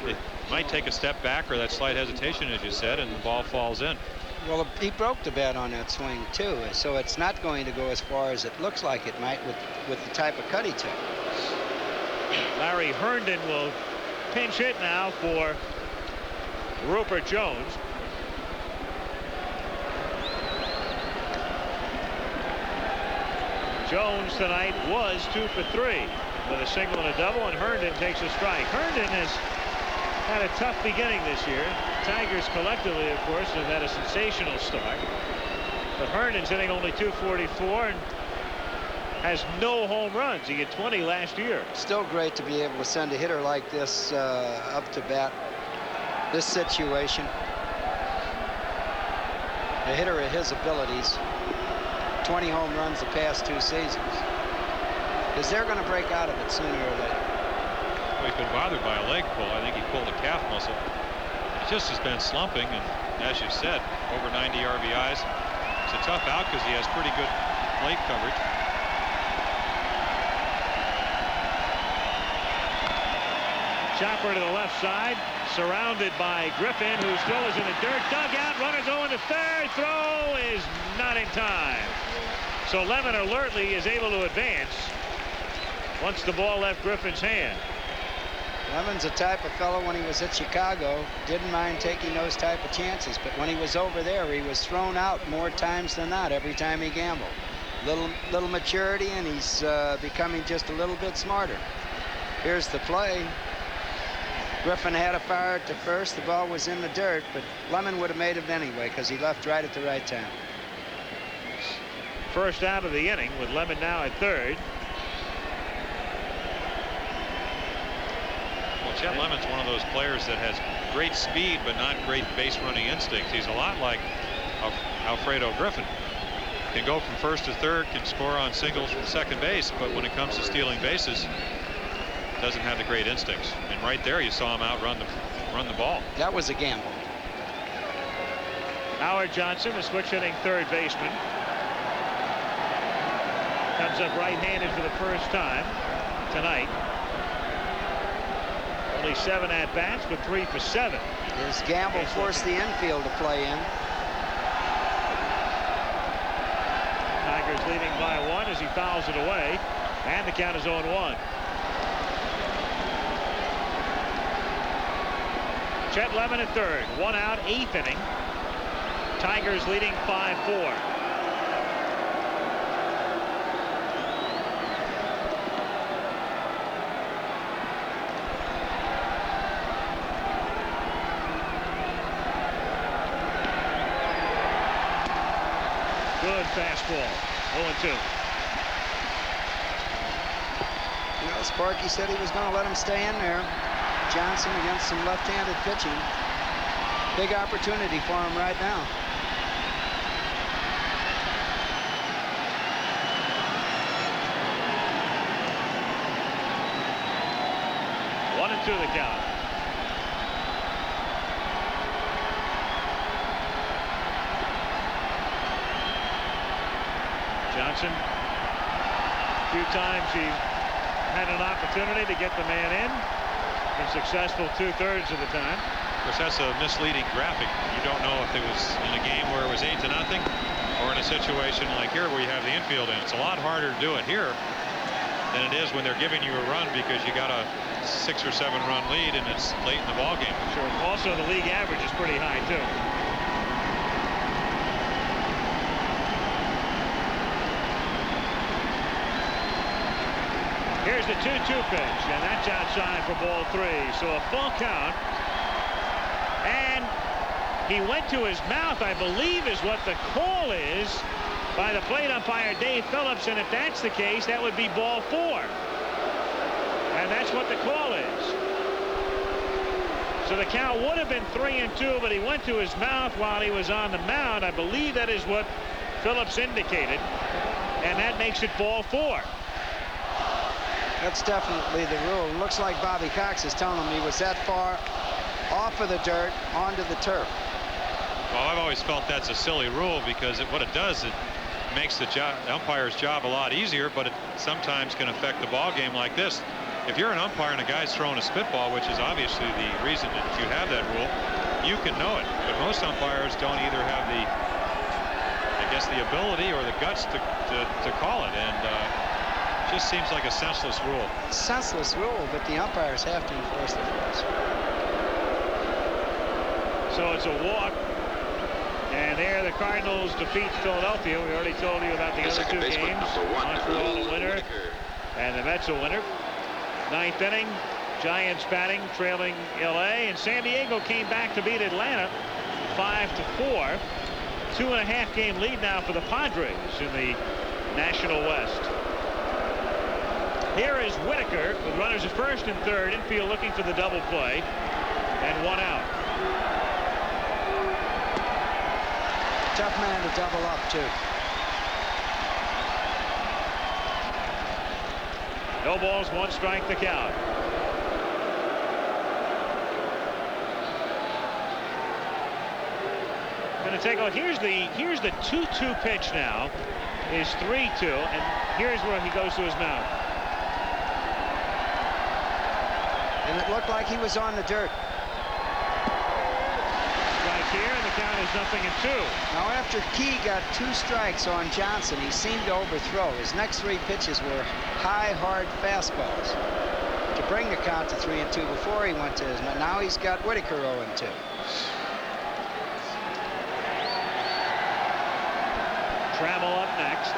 They might take a step back or that slight hesitation, as you said, and the ball falls in. Well, he broke the bat on that swing too, so it's not going to go as far as it looks like it might with the type of cut he took. Larry Herndon will pinch hit now for Rupert Jones. Jones tonight was 2 for 3 with a single and a double, and Herndon takes a strike. Herndon has had a tough beginning this year. Tigers collectively, of course, have had a sensational start. But Herndon's hitting only .244 and has no home runs. He had 20 last year. Still great to be able to send a hitter like this up to bat. This situation. A hitter of his abilities. 20 home runs the past 2 seasons. Because they're going to break out of it sooner or later. Well, he's been bothered by a leg pull. I think he pulled a calf muscle. He just has been slumping, and as you said, over 90 RBIs. It's a tough out because he has pretty good plate coverage. Chopper to the left side, surrounded by Griffin, who still is in the dirt. Dugout, runner going to third. Throw is not in time. So Lemon alertly is able to advance once the ball left Griffin's hand. Lemon's a type of fellow when he was at Chicago, didn't mind taking those type of chances, but when he was over there, he was thrown out more times than not every time he gambled. Little maturity, and he's becoming just a little bit smarter. Here's the play. Griffin had a fire at the first. The ball was in the dirt, but Lemon would have made it anyway because he left right at the right time. First out of the inning with Lemon now at third. Well, Chet Lemon's one of those players that has great speed but not great base running instinct. He's a lot like Alfredo Griffin. Can go from first to third, can score on singles from second base, but when it comes to stealing bases, doesn't have the great instincts. And right there, you saw him outrun the ball. That was a gamble. Howard Johnson, the switch hitting third baseman, comes up right-handed for the first time tonight. Only 7 at-bats, but 3 for 7. His gamble forced the infield to play in. Tigers leading by 1 as he fouls it away, and the count is 0-1. Chet Lemon at third, 1 out, 8th inning. Tigers leading 5-4. Good fastball. 0-2. You know, Sparky said he was going to let him stay in there. Johnson against some left-handed pitching. Big opportunity for him right now. One and 2 the count. Johnson, a few times he had an opportunity to get the man in. Been successful 2/3 of the time. Of course, that's a misleading graphic. You don't know if it was in a game where it was 8-0 or in a situation like here where you have the infield in. It's a lot harder to do it here than it is when they're giving you a run because you got a 6 or 7 run lead and it's late in the ball game. Sure. Also, the league average is pretty high too. Here's the 2-2 pitch, and that's outside for ball 3. So a full count. And he went to his mouth, I believe, is what the call is by the plate umpire Dave Phillips. And if that's the case, that would be ball 4. And that's what the call is. So the count would have been 3-2, but he went to his mouth while he was on the mound. I believe that is what Phillips indicated. And that makes it ball 4. That's definitely the rule. It looks like Bobby Cox is telling him he was that far off of the dirt onto the turf. Well, I've always felt that's a silly rule because what it does, it makes the umpire's job a lot easier, but it sometimes can affect the ball game like this. If you're an umpire and a guy's throwing a spitball, which is obviously the reason that you have that rule, you can know it. But most umpires don't either have the, I guess, the ability or the guts to call it. And just seems like a senseless rule. Senseless rule, but the umpires have to enforce the rules. So it's a walk. And there the Cardinals defeat Philadelphia. We already told you about the other 2 games. Montreal a winner and the Mets a winner. 9th inning, Giants batting, trailing LA, and San Diego came back to beat Atlanta 5-4. 2.5 game lead now for the Padres in the National West. Here is Whitaker with runners at first and third, infield looking for the double play, and 1 out. Tough man to double up too. No balls, 1 strike the count. Going to take a here's the 2-2 pitch now. Is 3-2, and here's where he goes to his mouth. And it looked like he was on the dirt. Strike here, and the count is 0-2. Now, after Key got 2 strikes on Johnson, he seemed to overthrow. His next 3 pitches were high, hard fastballs to bring the count to 3-2 before he went to his mouth. Now he's got Whitaker 0-2. Trammell up next.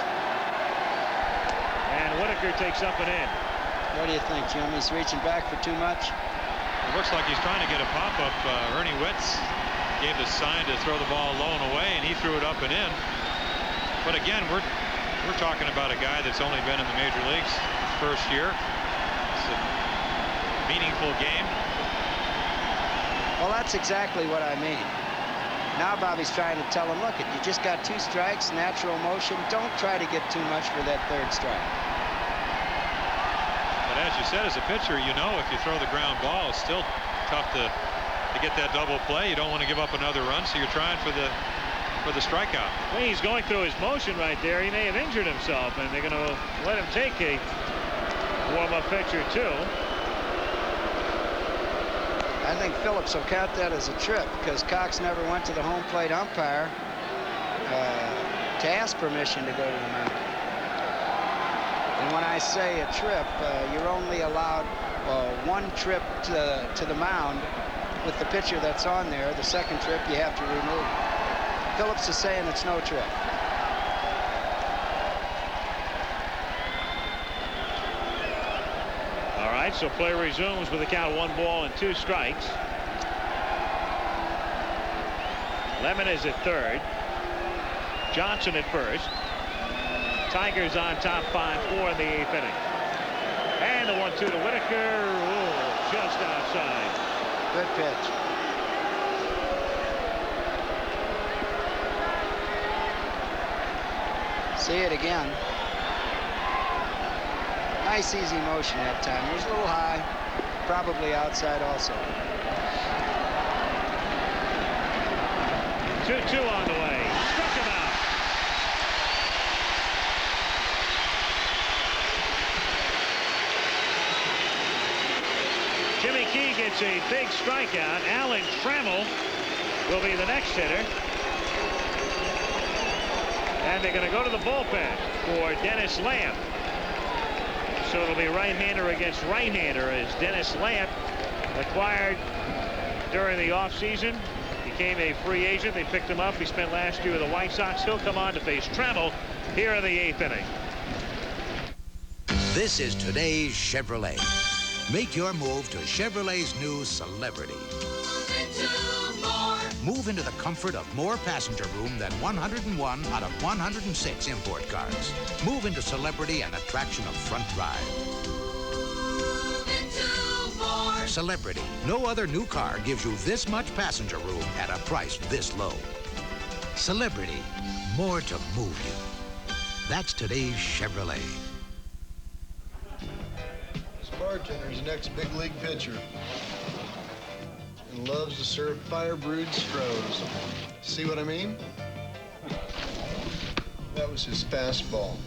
And Whitaker takes up and in. What do you think, Jim? He's reaching back for too much? It looks like he's trying to get a pop-up. Ernie Witz gave the sign to throw the ball low and away, and he threw it up and in. But again, we're talking about a guy that's only been in the major leagues first year. It's a meaningful game. Well, that's exactly what I mean. Now Bobby's trying to tell him, look, you just got 2 strikes, natural motion. Don't try to get too much for that 3rd strike. But As you said, as a pitcher, you know if you throw the ground ball, it's still tough to get that double play. You don't want to give up another run, so you're trying for the strikeout. Well, he's going through his motion right there. He may have injured himself, and they're going to let him take a warm-up pitch or two. I think Phillips will count that as a trip because Cox never went to the home plate umpire to ask permission to go to the mound. And when I say a trip, you're only allowed one trip to the mound with the pitcher that's on there. The second trip you have to remove. Phillips is saying it's no trip. All right, so play resumes with a count of 1 ball and 2 strikes. Lemon is at third. Johnson at first. Tigers on top 5-4 in the 8th inning. And the 1-2 to Whitaker. Ooh, just outside. Good pitch. See it again. Nice easy motion that time. It was a little high. Probably outside also. 2-2 on the way. Struck him out. Jimmy Key gets a big strikeout. Alan Trammell will be the next hitter. And they're going to go to the bullpen for Dennis Lamp. So it'll be right-hander against right-hander as Dennis Lamp, acquired during the offseason, became a free agent. They picked him up. He spent last year with the White Sox. He'll come on to face Trammell here in the 8th inning. This is today's Chevrolet. Make your move to Chevrolet's new Celebrity. Move into the comfort of more passenger room than 101 out of 106 import cars. Move into Celebrity and attraction of front drive. Celebrity. No other new car gives you this much passenger room at a price this low. Celebrity. More to move you. That's today's Chevrolet. This bartender's next big league pitcher. And loves to serve fire-brewed Strohs. See what I mean? That was his fastball.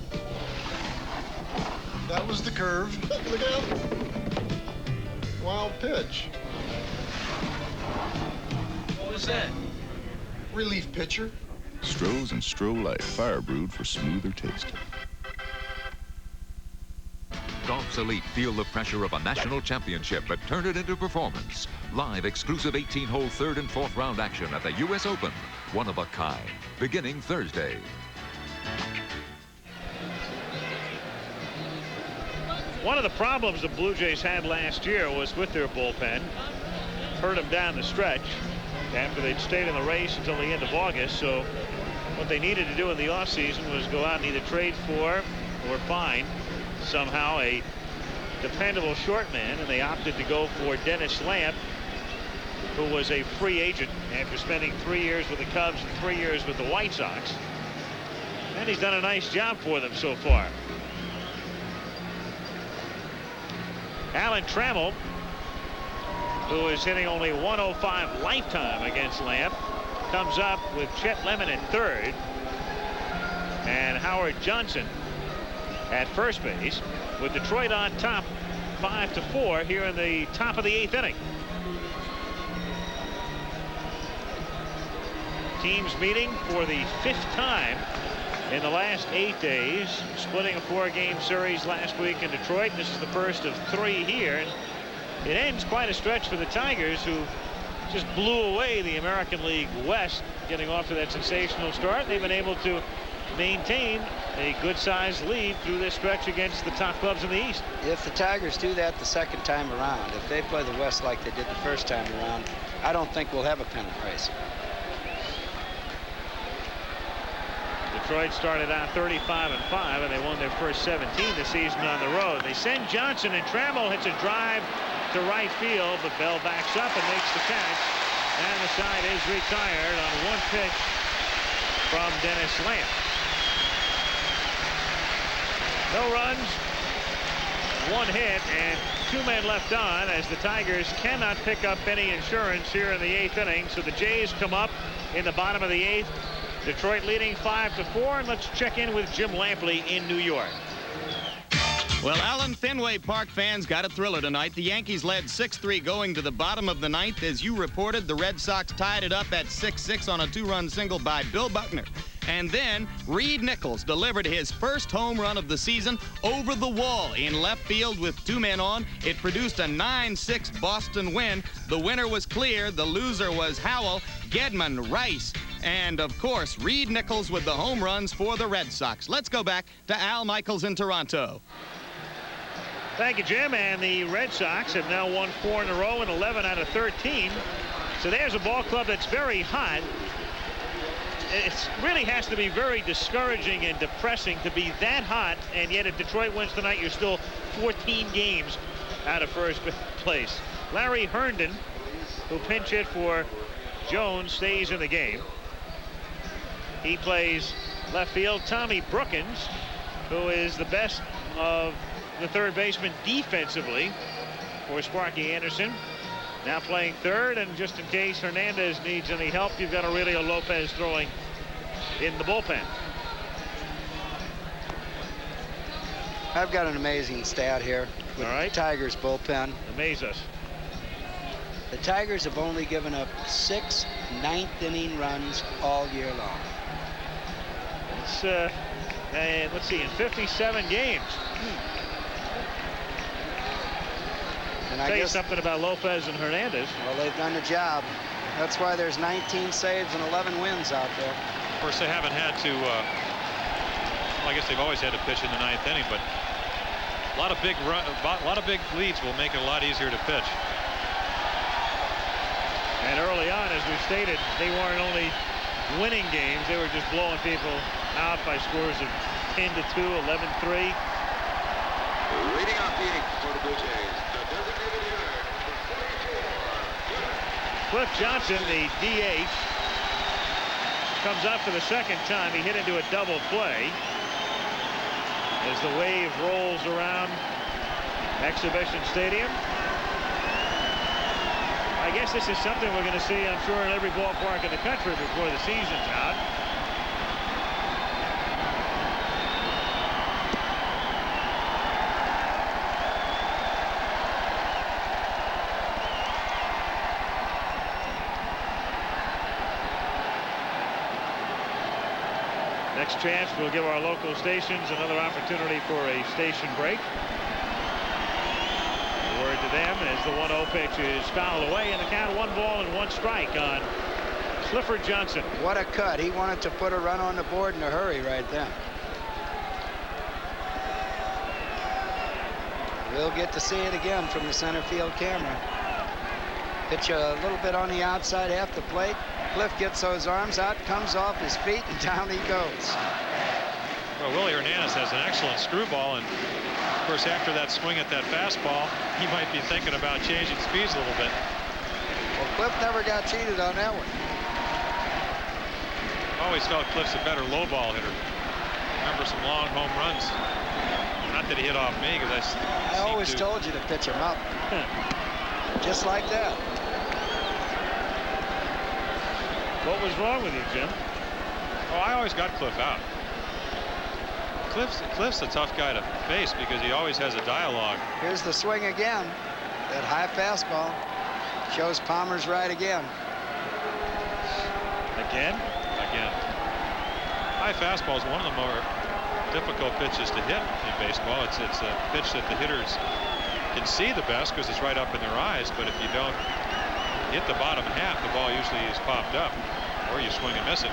That was the curve. Look out. Wild pitch. What was that? Relief pitcher. Stroh's and Stroh Light, fire brewed for smoother taste. Golf's elite feel the pressure of a national championship, but turn it into performance. Live exclusive 18-hole 3rd and 4th round action at the U.S. Open. One of a kind. Beginning Thursday. One of the problems the Blue Jays had last year was with their bullpen. Hurt them down the stretch after they'd stayed in the race until the end of August. So what they needed to do in the offseason was go out and either trade for or find somehow a dependable short man, and they opted to go for Dennis Lamp, who was a free agent after spending 3 years with the Cubs and 3 years with the White Sox. And he's done a nice job for them so far. Alan Trammell, who is hitting only 105 lifetime against Lamp, comes up with Chet Lemon at third and Howard Johnson at first base, with Detroit on top 5-4 here in the top of the 8th inning. Teams meeting for the 5th time in the last 8 days, splitting a 4-game series last week in Detroit. This is the first of 3 here, and it ends quite a stretch for the Tigers, who just blew away the American League West, getting off to that sensational start. They've been able to maintain a good-sized lead through this stretch against the top clubs in the East. If the Tigers do that the second time around, if they play the West like they did the first time around, I don't think we'll have a pennant race. Detroit started out 35-5, and they won their first 17 this season on the road. They send Johnson, and Trammell hits a drive to right field, but Bell backs up and makes the catch, and the side is retired on 1 pitch from Dennis Lamp. No runs, one hit and 2 men left on, as the Tigers cannot pick up any insurance here in the 8th inning. So the Jays come up in the bottom of the 8th. Detroit leading 5-4, and let's check in with Jim Lampley in New York. Well, Allen, Fenway Park fans got a thriller tonight. The Yankees led 6-3 going to the bottom of the 9th. As you reported, the Red Sox tied it up at 6-6 on a 2-run single by Bill Buckner. And then Reed Nichols delivered his first home run of the season over the wall in left field with 2 men on. It produced a 9-6 Boston win. The winner was clear. The loser was Howell, Gedman, Rice, and, of course, Reed Nichols with the home runs for the Red Sox. Let's go back to Al Michaels in Toronto. Thank you, Jim. And the Red Sox have now won 4 in a row and 11 out of 13. So there's a ball club that's very hot. It really has to be very discouraging and depressing to be that hot, and yet if Detroit wins tonight, you're still 14 games out of first place. Larry Herndon, who pinch hit for Jones, stays in the game. He plays left field. Tommy Brookins, who is the best of the third baseman defensively for Sparky Anderson, now playing third. And just in case Hernandez needs any help, you've got Aurelio Lopez throwing in the bullpen. I've got an amazing stat here with the Tigers bullpen. Amaze us. The Tigers have only given up 6 ninth-inning runs all year long. It's, and let's see, in 57 games. And I'll tell you something about Lopez and Hernandez. Well, they've done the job. That's why there's 19 saves and 11 wins out there. Of course, they haven't had to, well, I guess they've always had to pitch in the 9th inning, but a lot of big leads will make it a lot easier to pitch. And early on, as we stated, they weren't only winning games, they were just blowing people out by scores of 10-2, 11-3. Leading off the 8th for the Blue Jays, the designated hitter, number 44. Cliff Johnson, the DH, comes up for the second time. He hit into a double play as the wave rolls around Exhibition Stadium. I guess this is something we're going to see, I'm sure, in every ballpark in the country before the season's out. Next chance, we'll give our local stations another opportunity for a station break. A word to them as the 1-0 pitch is fouled away, and the count 1 ball and 1 strike on Clifford Johnson. What a cut. He wanted to put a run on the board in a hurry right then. We'll get to see it again from the center field camera. Pitch a little bit on the outside, half the plate. Cliff gets those arms out, comes off his feet, and down he goes. Well, Willie Hernandez has an excellent screwball, and of course, after that swing at that fastball, he might be thinking about changing speeds a little bit. Well, Cliff never got cheated on that one. I always felt Cliff's a better low ball hitter. Remember some long home runs. Not that he hit off me, because I always told you to pitch him up. Just like that. What was wrong with you, Jim? Oh, I always got Cliff out. Cliff's a tough guy to face because he always has a dialogue. Here's the swing again. That high fastball shows Palmer's right again. Again? Again. High fastball is one of the more difficult pitches to hit in baseball. It's a pitch that the hitters can see the best because it's right up in their eyes, but if you don't hit the bottom half, the ball usually is popped up, or you swing and miss it.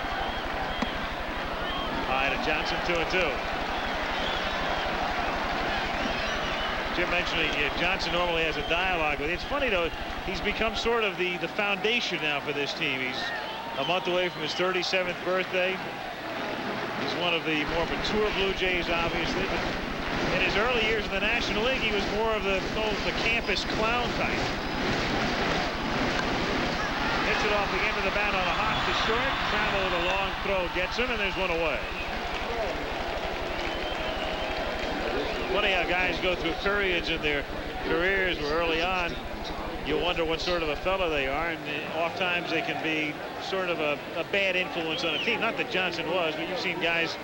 High to Johnson, 2-2. Jim mentioning Johnson normally has a dialogue with. It's funny though, he's become sort of the foundation now for this team. He's a month away from his 37th birthday. He's one of the more mature Blue Jays, obviously. But in his early years in the National League, he was more of the campus clown type. Hits it off the end of the bat on a hop to short. Trammell with a long throw gets him, and there's one away. funny how guys go through periods in their careers where early on you wonder what sort of a fellow they are, and oftentimes they can be sort of a bad influence on a team. Not that Johnson was, but you've seen guys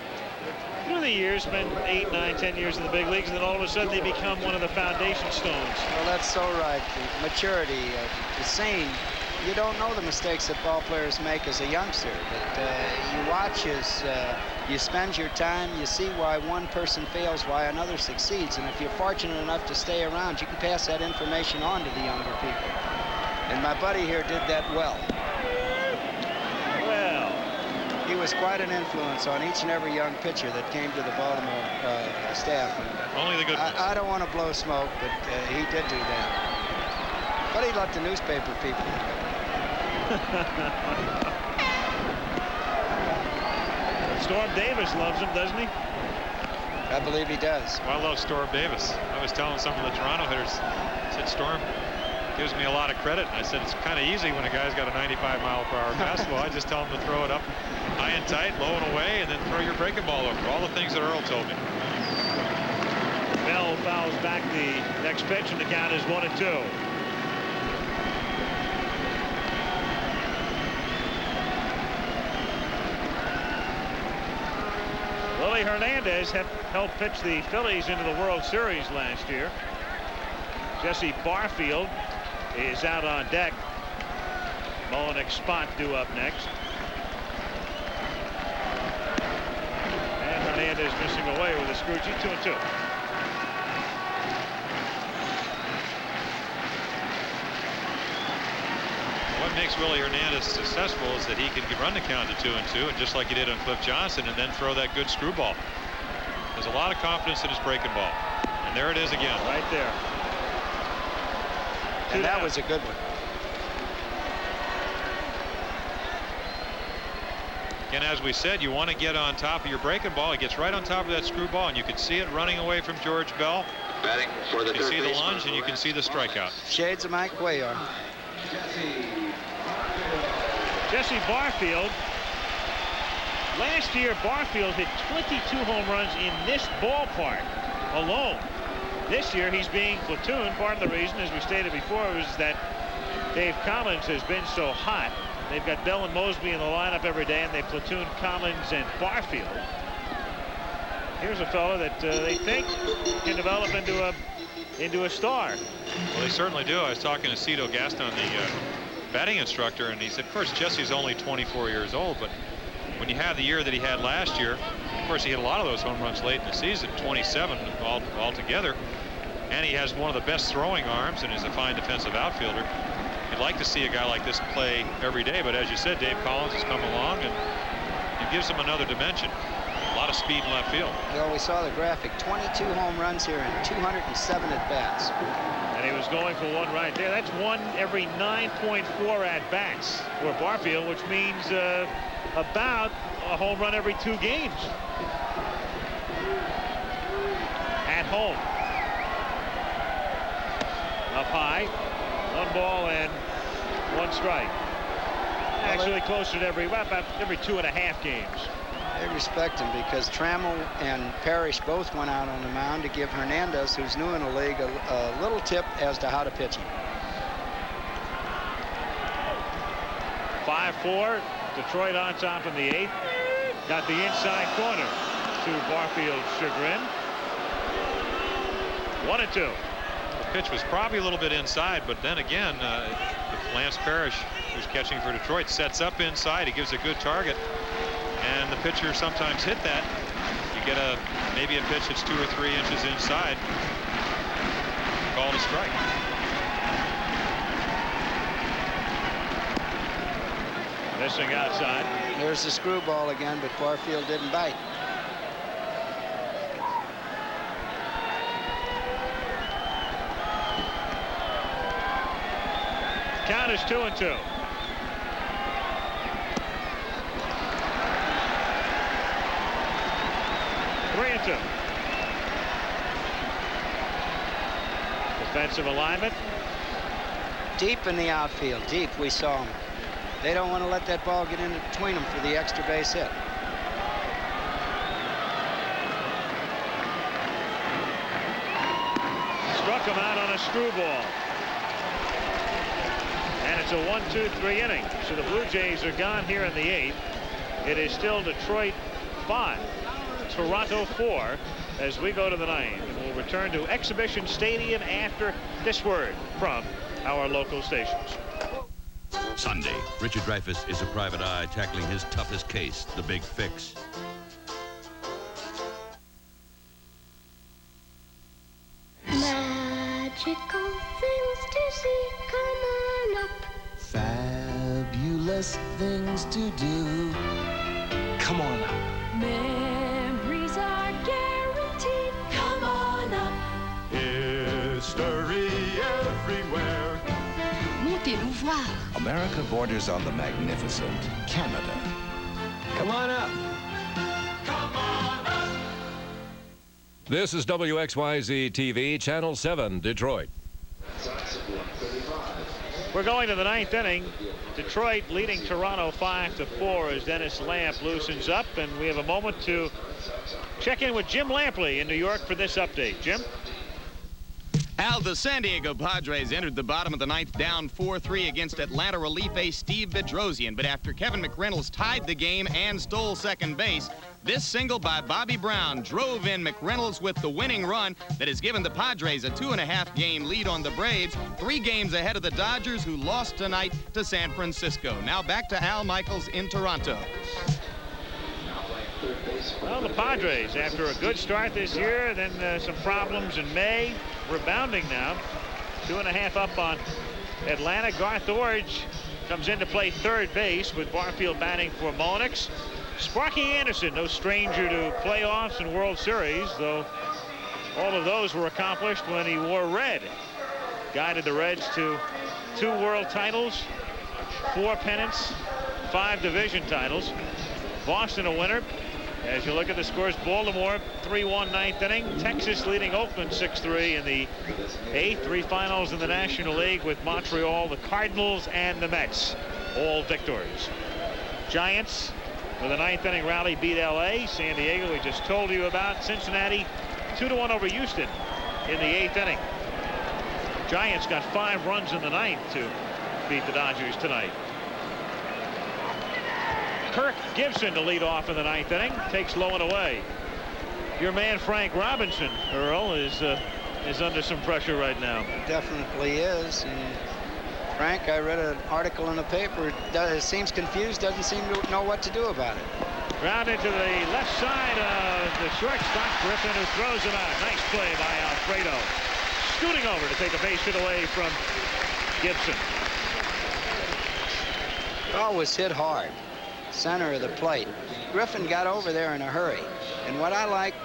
through the years spend 8, 9, 10 years in the big leagues, and then all of a sudden they become one of the foundation stones. Well, that's so right. The maturity, the saying, you don't know the mistakes that ball players make as a youngster, but you watch as you spend your time, you see why one person fails, why another succeeds, and if you're fortunate enough to stay around, you can pass that information on to the younger people. And my buddy here did that well. Well, he was quite an influence on each and every young pitcher that came to the Baltimore staff. Only the good ones. I don't want to blow smoke, but he did do that. But he let the newspaper people. Storm Davis loves him, doesn't he? I believe he does. Well, I love Storm Davis. I was telling some of the Toronto hitters, I said, Storm gives me a lot of credit. I said, it's kind of easy when a guy's got a 95-mile-per-hour fastball. I just tell him to throw it up high and tight, low and away, and then throw your breaking ball over. All the things that Earl told me. Bell fouls back the next pitch, and the count is 1-2. Willie Hernandez helped pitch the Phillies into the World Series last year. Jesse Barfield is out on deck. Molinek spot due up next. And Hernandez missing away with a Scrooge. 2-2. What makes Willie Hernandez successful is that he can run the count to 2-2, and just like he did on Cliff Johnson, and then throw that good screwball. There's a lot of confidence in his breaking ball, and there it is again. Right there. And that was a good one. Again, as we said, you want to get on top of your breaking ball. He gets right on top of that screwball, and you can see it running away from George Bell. Batting for the you can see the lunge, and you can see the strikeout. Shades of Mike Cuellar. Jesse Barfield. Last year, Barfield hit 22 home runs in this ballpark alone. This year, he's being platooned. Part of the reason, as we stated before, was that Dave Collins has been so hot. They've got Bell and Mosby in the lineup every day, and they platoon Collins and Barfield. Here's a fellow that they think can develop into a star. Well, they certainly do. I was talking to Cito Gaston, the batting instructor, and he said, of course, Jesse's only 24 years old, but when you have the year that he had last year, of course, he hit a lot of those home runs late in the season, 27 altogether, and he has one of the best throwing arms and is a fine defensive outfielder. You'd like to see a guy like this play every day, but as you said, Dave Collins has come along and it gives him another dimension. A lot of speed in left field. Well, we saw the graphic. 22 home runs here and 207 at-bats. And he was going for one right there. That's one every 9.4 at-bats for Barfield, which means about a home run every 2 games. At home. Up high. 1 ball and 1 strike. Actually closer to about every 2.5 games. They respect him because Trammell and Parrish both went out on the mound to give Hernandez, who's new in the league, a little tip as to how to pitch him. 5-4. Detroit on top in the 8th. Got the inside corner to Barfield's chagrin. 1-2. The pitch was probably a little bit inside, but then again, Lance Parrish, who's catching for Detroit, sets up inside. He gives a good target. And the pitcher sometimes hit that. You get maybe a pitch that's 2 or 3 inches inside. Called a strike. Missing outside. There's the screwball again, but Barfield didn't bite. Count is 2-2. Defensive alignment. Deep in the outfield. Deep, we saw him. They don't want to let that ball get in between them for the extra base hit. screwball. And it's a 1-2-3 inning. So the Blue Jays are gone here in the 8th. It is still Detroit 5, Toronto 4 as we go to the 9th. And we'll return to Exhibition Stadium after this word from our local stations. Sunday, Richard Dreyfuss is a private eye tackling his toughest case, the big fix. Magical things to see, come on up. Fabulous things to do. Come on up. Memories are guaranteed, come on up. History everywhere. Montez nous voir. America borders on the magnificent Canada. Come on up. This is WXYZ TV, Channel 7, Detroit. We're going to the 9th inning. Detroit leading Toronto 5-4 as Dennis Lamp loosens up, and we have a moment to check in with Jim Lampley in New York for this update. Jim? Al, the San Diego Padres entered the bottom of the 9th down 4-3 against Atlanta relief ace Steve Bedrosian. But after Kevin McReynolds tied the game and stole second base, this single by Bobby Brown drove in McReynolds with the winning run that has given the Padres a 2.5-game lead on the Braves, 3 games ahead of the Dodgers, who lost tonight to San Francisco. Now back to Al Michaels in Toronto. Well, the Padres, after a good start this year, then some problems in May, rebounding now. 2.5 up on Atlanta. Garth Orge comes in to play third base with Barfield batting for Monix. Sparky Anderson, no stranger to playoffs and World Series, though all of those were accomplished when he wore red. Guided the Reds to 2 world titles, 4 pennants, 5 division titles. Boston a winner. As you look at the scores, Baltimore 3-1 9th inning. Texas leading Oakland 6-3 in the 8th. 3 finals in the National League with Montreal, the Cardinals, and the Mets, all victors. Giants with a 9th inning rally beat LA. San Diego, we just told you about. Cincinnati 2-1 over Houston in the 8th inning. Giants got 5 runs in the 9th to beat the Dodgers tonight. Kirk Gibson to lead off in the 9th inning, takes low and away. Your man Frank Robinson, Earl, is under some pressure right now. Definitely is. And Frank, I read an article in the paper. Seems confused, doesn't seem to know what to do about it. Ground into the left side of the shortstop, Griffin, who throws him out. Nice play by Alfredo. Scooting over to take a base hit away from Gibson. Ball was hit hard. Center of the plate. Griffin got over there in a hurry. And what I like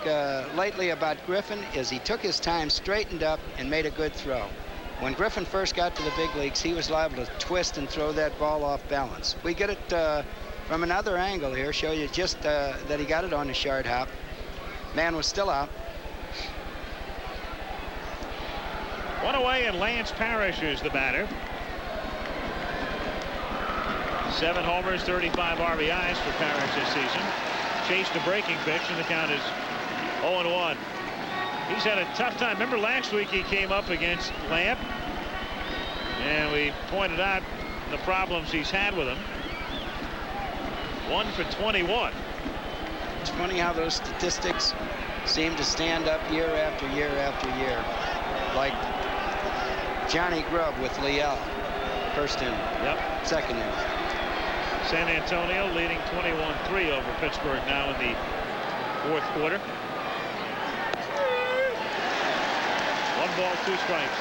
lately about Griffin is he took his time, straightened up, and made a good throw. When Griffin first got to the big leagues, he was liable to twist and throw that ball off balance. We get it from another angle here, show you just that he got it on the short hop. Man was still out. One away, and Lance Parrish is the batter. 7 homers, 35 RBIs for Parrish this season. Chased a breaking pitch, and the count is 0-1. He's had a tough time. Remember last week he came up against Lamp, and we pointed out the problems he's had with him. 1 for 21. It's funny how those statistics seem to stand up year after year after year. Like Johnny Grubb with Liel. First inning. Yep. Second inning. San Antonio leading 21-3 over Pittsburgh now in the 4th quarter. 1 ball, 2 strikes.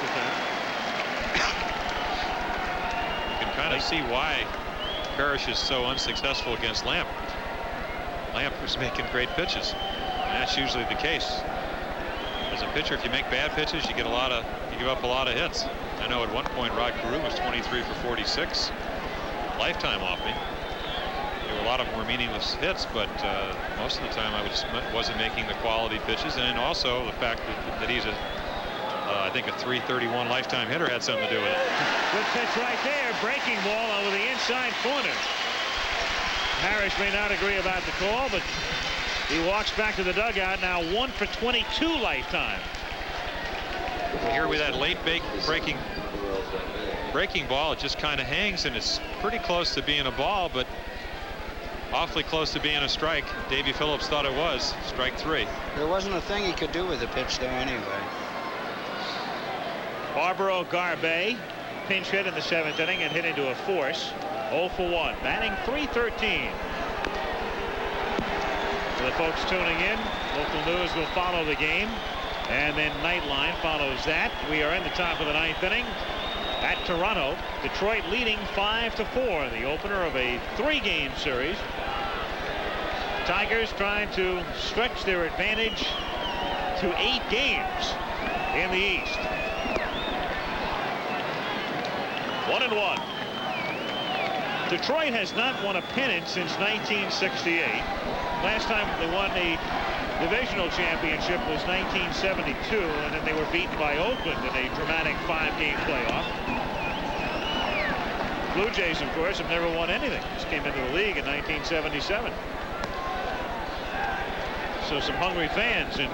You can kind of see why Parrish is so unsuccessful against Lamp. Lamp was making great pitches, and that's usually the case. As a pitcher, if you make bad pitches, you give up a lot of hits. I know at one point Rod Carew was 23 for 46 lifetime off me. There were a lot of them were meaningless hits, but most of the time I wasn't making the quality pitches, and also the fact that he's I think a 331 lifetime hitter had something to do with it. Good pitch right there, breaking ball over the inside corner. Parrish may not agree about the call, but he walks back to the dugout now. 1 for 22 lifetime. Here with that late breaking ball, it just kind of hangs, and it's pretty close to being a ball, but awfully close to being a strike. Davy Phillips thought it was. Strike 3. There wasn't a thing he could do with the pitch, though, anyway. Barbaro Garbe pinch hit in the 7th inning and hit into a force. 0 for 1. Batting .313. For the folks tuning in, local news will follow the game, and then Nightline follows that. We are in the top of the 9th inning at Toronto. Detroit leading 5-4 in the opener of a 3-game series. Tigers trying to stretch their advantage to 8 games in the East. 1-1. Detroit has not won a pennant since 1968. Last time they won a divisional championship was 1972, and then they were beaten by Oakland in a dramatic 5-game playoff. Blue Jays, of course, have never won anything. Just came into the league in 1977. So some hungry fans in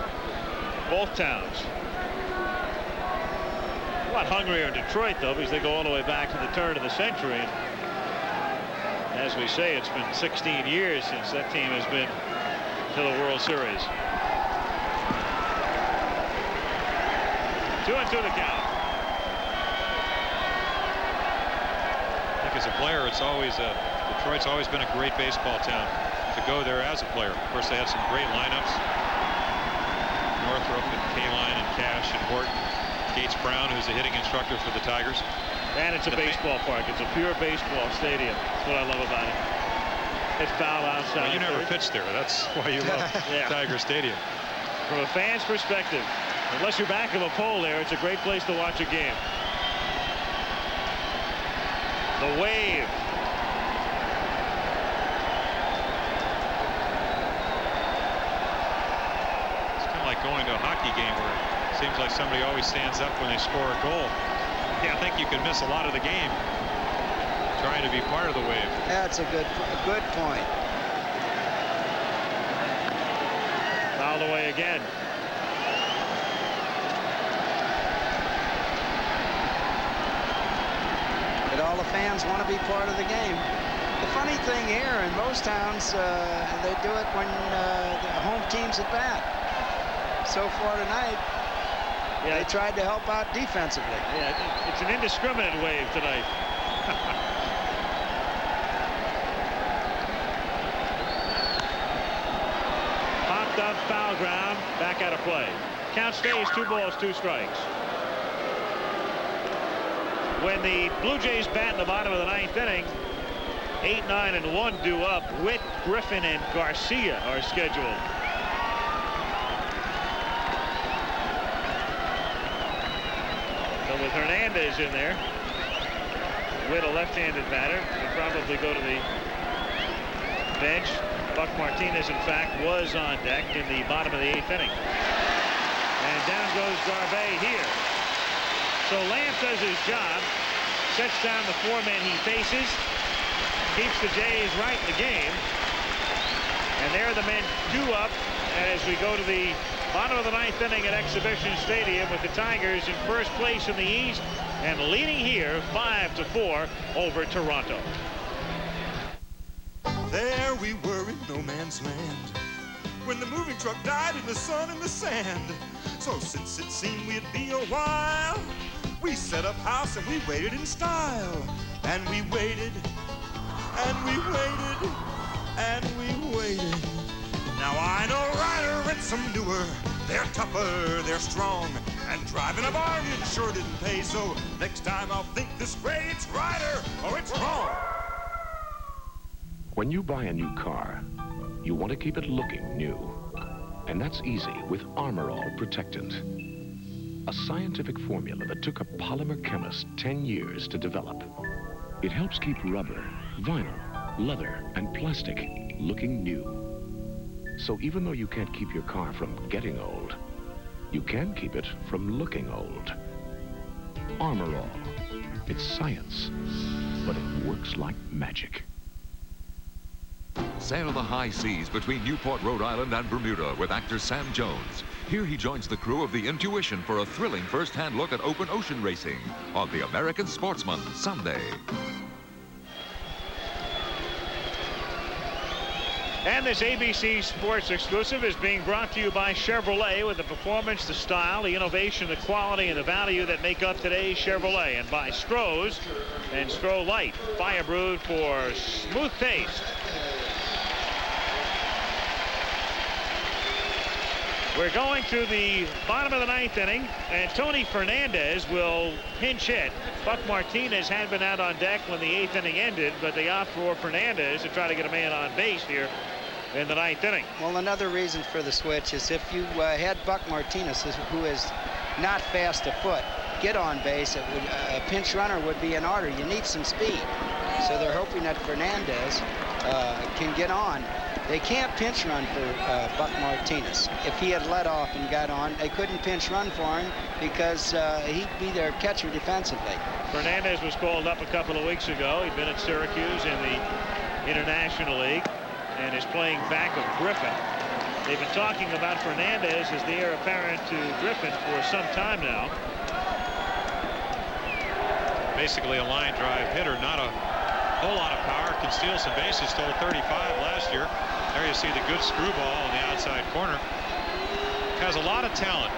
both towns. A lot hungrier in Detroit, though, because they go all the way back to the turn of the century. And as we say, it's been 16 years since that team has been to the World Series. 2-2 the count. I think as a player, it's always Detroit's always been a great baseball town to go there as a player. Of course, they had some great lineups. Northrup and Kaline and Cash and Horton. Gates Brown, who's a hitting instructor for the Tigers. And it's a baseball park. It's a pure baseball stadium. That's what I love about it. It's foul outside. Well, you never pitched there. That's why you love Tiger Stadium. From a fan's perspective, unless you're back of a pole there, it's a great place to watch a game. The wave. It's kind of like going to a hockey game where it seems like somebody always stands up when they score a goal. Yeah, I think you can miss a lot of the game trying to be part of the wave. That's a good point. Fouled away again. But all the fans want to be part of the game. The funny thing here, in most towns, they do it when the home team's at bat. So far tonight, they tried to help out defensively. Yeah, it's an indiscriminate wave tonight. Popped up, foul ground, back out of play. Count stays 2 balls, 2 strikes. When the Blue Jays bat in the bottom of the 9th inning, 8, 9, and 1 due up. Witt, Griffin, and Garcia are scheduled. With Hernandez in there, Witt, a left-handed batter, will probably go to the bench. Buck Martinez, in fact, was on deck in the bottom of the 8th inning. And down goes Garbe here. So Lamp does his job, sets down the 4 men he faces, keeps the Jays right in the game. And there are the men due up, and as we go to the bottom of the 9th inning at Exhibition Stadium with the Tigers in first place in the East and leading here 5-4 over Toronto. There we were in no man's land when the moving truck died in the sun and the sand. So since it seemed we'd be a while, we set up house and we waited in style. And we waited, and we waited, and we waited. Now I know Ryder and some newer. They're tougher, they're strong, and driving a bargain sure didn't pay. So next time I'll think this way, it's Ryder or it's wrong. When you buy a new car, you want to keep it looking new. And that's easy with Armor All Protectant. A scientific formula that took a polymer chemist 10 years to develop. It helps keep rubber, vinyl, leather, and plastic looking new. So even though you can't keep your car from getting old, you can keep it from looking old. Armor All. It's science, but it works like magic. Sail the high seas between Newport, Rhode Island and Bermuda with actor Sam Jones. Here he joins the crew of the Intuition for a thrilling first-hand look at open ocean racing on the American Sportsman Sunday. And this ABC Sports exclusive is being brought to you by Chevrolet, with the performance, the style, the innovation, the quality, and the value that make up today's Chevrolet. And by Stroh's and Stroh Light, fire brewed for smooth taste. We're going to the bottom of the ninth inning, and Tony Fernandez will pinch hit. Buck Martinez had been out on deck when the eighth inning ended, but they opt for Fernandez to try to get a man on base here in the ninth inning. Well, another reason for the switch is if you had Buck Martinez, who is not fast afoot, get on base, a pinch runner would be in order. You need some speed. So they're hoping that Fernandez can get on. They can't pinch run for Buck Martinez. If he had let off and got on, they couldn't pinch run for him because he'd be their catcher defensively. Fernandez was called up a couple of weeks ago. He'd been at Syracuse in the International League and is playing back of Griffin. They've been talking about Fernandez as the heir apparent to Griffin for some time now. Basically a line drive hitter, not a whole lot of power, can steal some bases, stole 35 last year. There you see the good screwball on the outside corner. Has a lot of talent.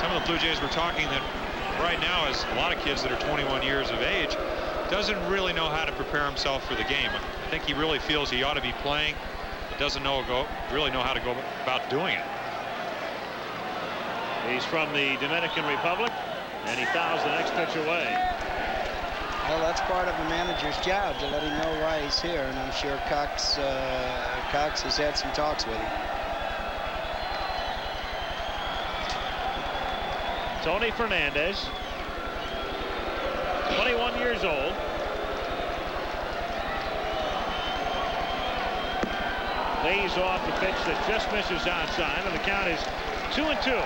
Some of the Blue Jays were talking that right now, as a lot of kids that are 21 years of age, doesn't really know how to prepare himself for the game. I think he really feels he ought to be playing, but doesn't really know how to go about doing it. He's from the Dominican Republic, and he fouls the next pitch away. Well, that's part of a manager's job, to let him know why he's here, and I'm sure Cox has had some talks with him. Tony Fernandez, 21 years old. Lays off the pitch that just misses outside, and the count is 2-2.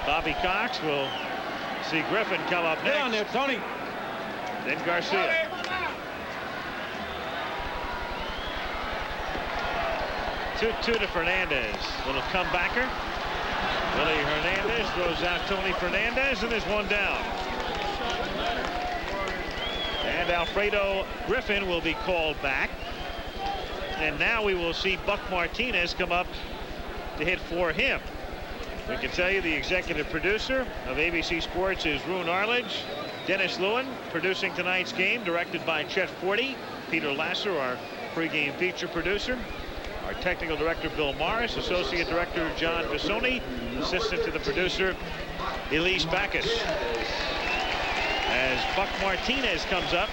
Bobby Cox will see Griffin come up next. Get on there, Tony. Then Garcia. Two to Fernandez. Little comebacker. Willie Hernandez throws out Tony Fernandez, and there's one down. And Alfredo Griffin will be called back. And now we will see Buck Martinez come up to hit for him. We can tell you the executive producer of ABC Sports is Roone Arledge. Dennis Lewin producing tonight's game, directed by Chet Forty. Peter Lasser, our pregame feature producer. Our technical director, Bill Morris. Associate director, John Bissoni. Assistant to the producer, Elise Backus. As Buck Martinez comes up.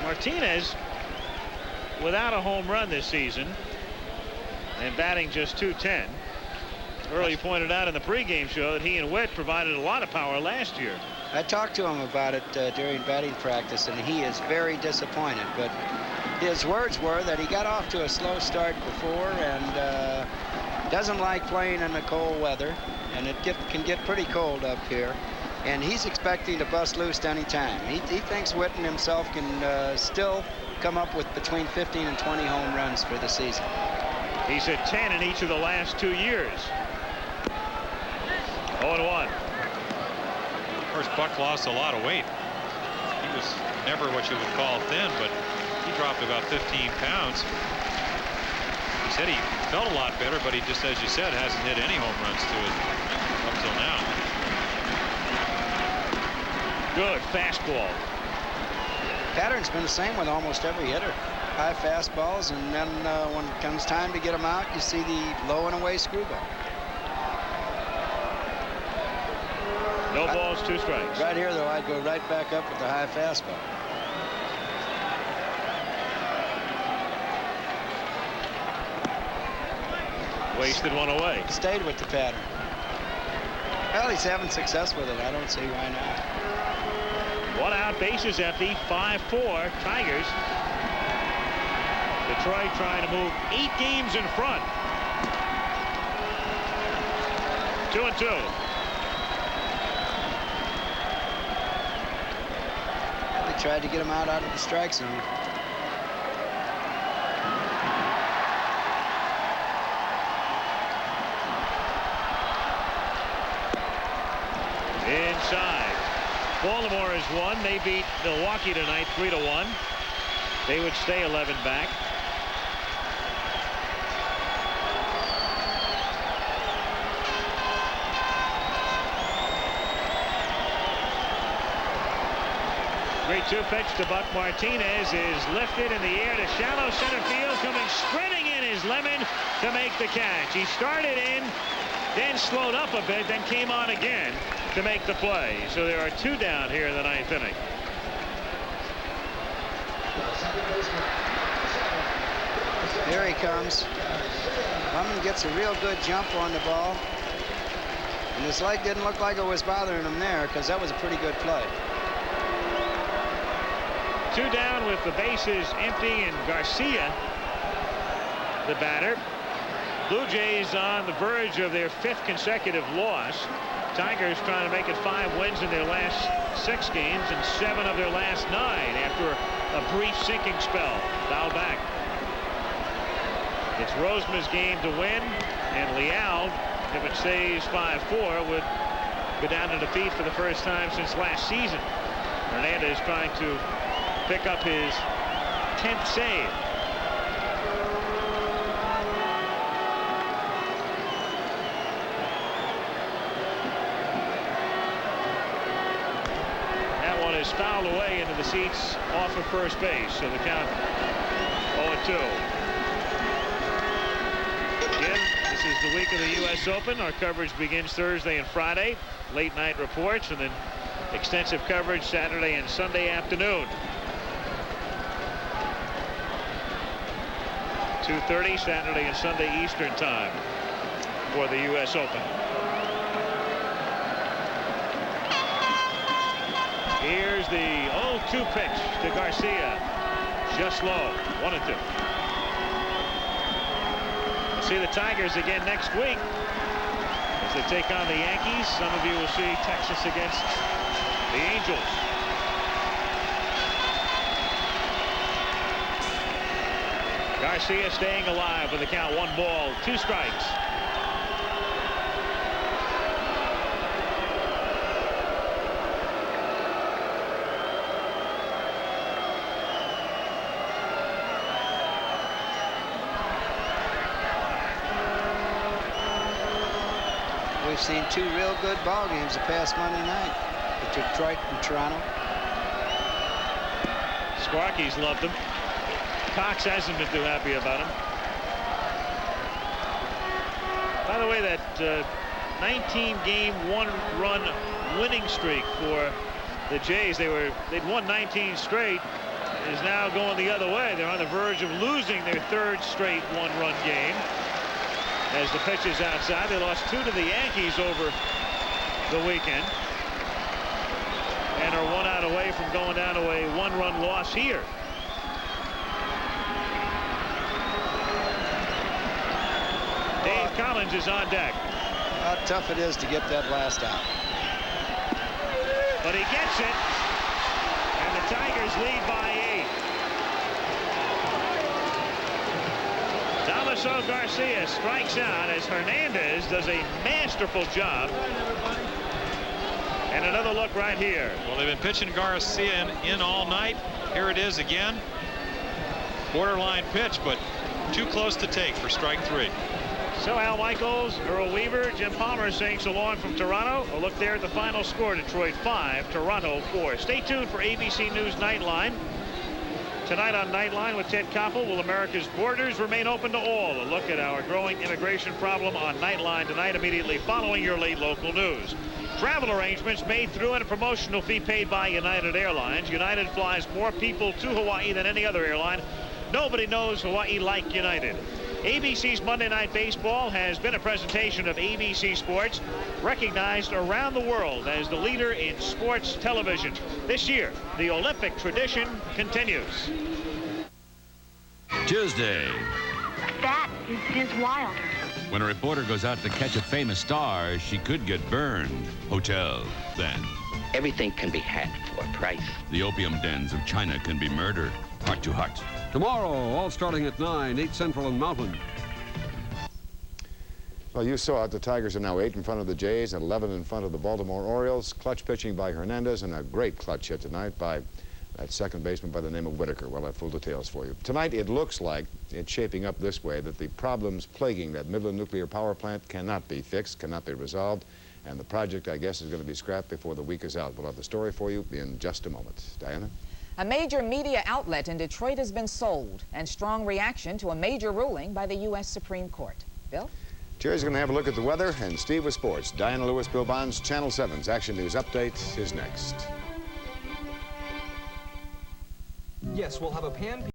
Martinez, without a home run this season, and batting just .210. Early pointed out in the pregame show that he and Witt provided a lot of power last year. I talked to him about it during batting practice, and he is very disappointed. But his words were that he got off to a slow start before and doesn't like playing in the cold weather, and it can get pretty cold up here. And he's expecting to bust loose any time. He thinks Witten himself can still come up with between 15 and 20 home runs for the season. He's hit 10 in each of the last 2 years. 0-1. Of course, Buck lost a lot of weight. He was never what you would call thin, but he dropped about 15 pounds. He said he felt a lot better, but he just, as you said, hasn't hit any home runs to it up till now. Good fastball. Pattern's been the same with almost every hitter. High fastballs, and then when it comes time to get them out, you see the low and away screwball. No balls, 2 strikes. Right here, though, I'd go right back up with the high fastball. Wasted one away. Stayed with the pattern. Well, he's having success with it. I don't see why not. 1 out, bases empty, 5-4 Tigers. Detroit trying to move 8 games in front. 2-2. They tried to get him out of the strike zone. inside. Baltimore has won. They beat Milwaukee tonight 3-1. They would stay 11 back. Great 2-pitch to Buck Martinez is lifted in the air to shallow center field. Coming sprinting in is Lemon to make the catch. He started in, then slowed up a bit, then came on again to make the play. So there are 2 down here in the 9th inning. Here he comes. Lemon gets a real good jump on the ball. And his leg didn't look like it was bothering him there, because that was a pretty good play. 2 down with the bases empty, and Garcia, the batter. Blue Jays on the verge of their 5th consecutive loss. Tigers trying to make it 5 wins in their last 6 games and 7 of their last 9 after a brief sinking spell. Foul back. It's Roseman's game to win, and Leal, if it stays 5-4, would go down to defeat for the first time since last season. Hernandez trying to pick up his 10th save. That one is fouled away into the seats off of first base, so the count 0-2. Again, this is the week of the U.S. Open. Our coverage begins Thursday and Friday. Late night reports, and then extensive coverage Saturday and Sunday afternoon. 2:30 Saturday and Sunday Eastern time for the U.S. Open. Here's the 0-2 pitch to Garcia. Just low. 1-2. We'll see the Tigers again next week as they take on the Yankees. Some of you will see Texas against the Angels. Garcia staying alive with the count 1 ball, 2 strikes. We've seen 2 real good ball games the past Monday night. Detroit and Toronto. Sparky's loved him. Cox hasn't been too happy about him. By the way, that 19-game 1-run winning streak for the Jays, they'd won 19 straight, is now going the other way. They're on the verge of losing their 3rd straight 1-run game. As the pitch is outside, they lost 2 to the Yankees over the weekend, and are 1 out away from going down to a 1-run loss here. Dave Collins is on deck. How tough it is to get that last out. But he gets it, and the Tigers lead by 8. Damaso Garcia strikes out as Hernandez does a masterful job. And another look right here. Well, they've been pitching Garcia in all night. Here it is again. Borderline pitch, but too close to take for strike 3. So Al Michaels, Earl Weaver, Jim Palmer saying so long from Toronto. A look there at the final score: Detroit 5, Toronto 4. Stay tuned for ABC News Nightline. Tonight on Nightline with Ted Koppel, will America's borders remain open to all? A look at our growing immigration problem on Nightline tonight, immediately following your late local news. Travel arrangements made through and a promotional fee paid by United Airlines. United flies more people to Hawaii than any other airline. Nobody knows Hawaii like United. ABC's Monday Night Baseball has been a presentation of ABC Sports, recognized around the world as the leader in sports television. This year, the Olympic tradition continues. Tuesday. That is Biz Wilder. When a reporter goes out to catch a famous star, she could get burned. Hotel, then. Everything can be had for a price. The opium dens of China can be murder. Heart to heart. Tomorrow, all starting at 9, 8 Central and Mountain. Well, you saw it. The Tigers are now 8 in front of the Jays and 11 in front of the Baltimore Orioles. Clutch pitching by Hernandez and a great clutch hit tonight by that second baseman by the name of Whitaker. We'll have full details for you. Tonight, it looks like it's shaping up this way, that the problems plaguing that Midland nuclear power plant cannot be fixed, cannot be resolved, and the project, I guess, is going to be scrapped before the week is out. We'll have the story for you in just a moment. Diana? A major media outlet in Detroit has been sold, and strong reaction to a major ruling by the U.S. Supreme Court. Bill? Jerry's going to have a look at the weather, and Steve with sports. Diana Lewis, Bill Bonds, Channel 7's Action News Update is next. Yes, we'll have a pan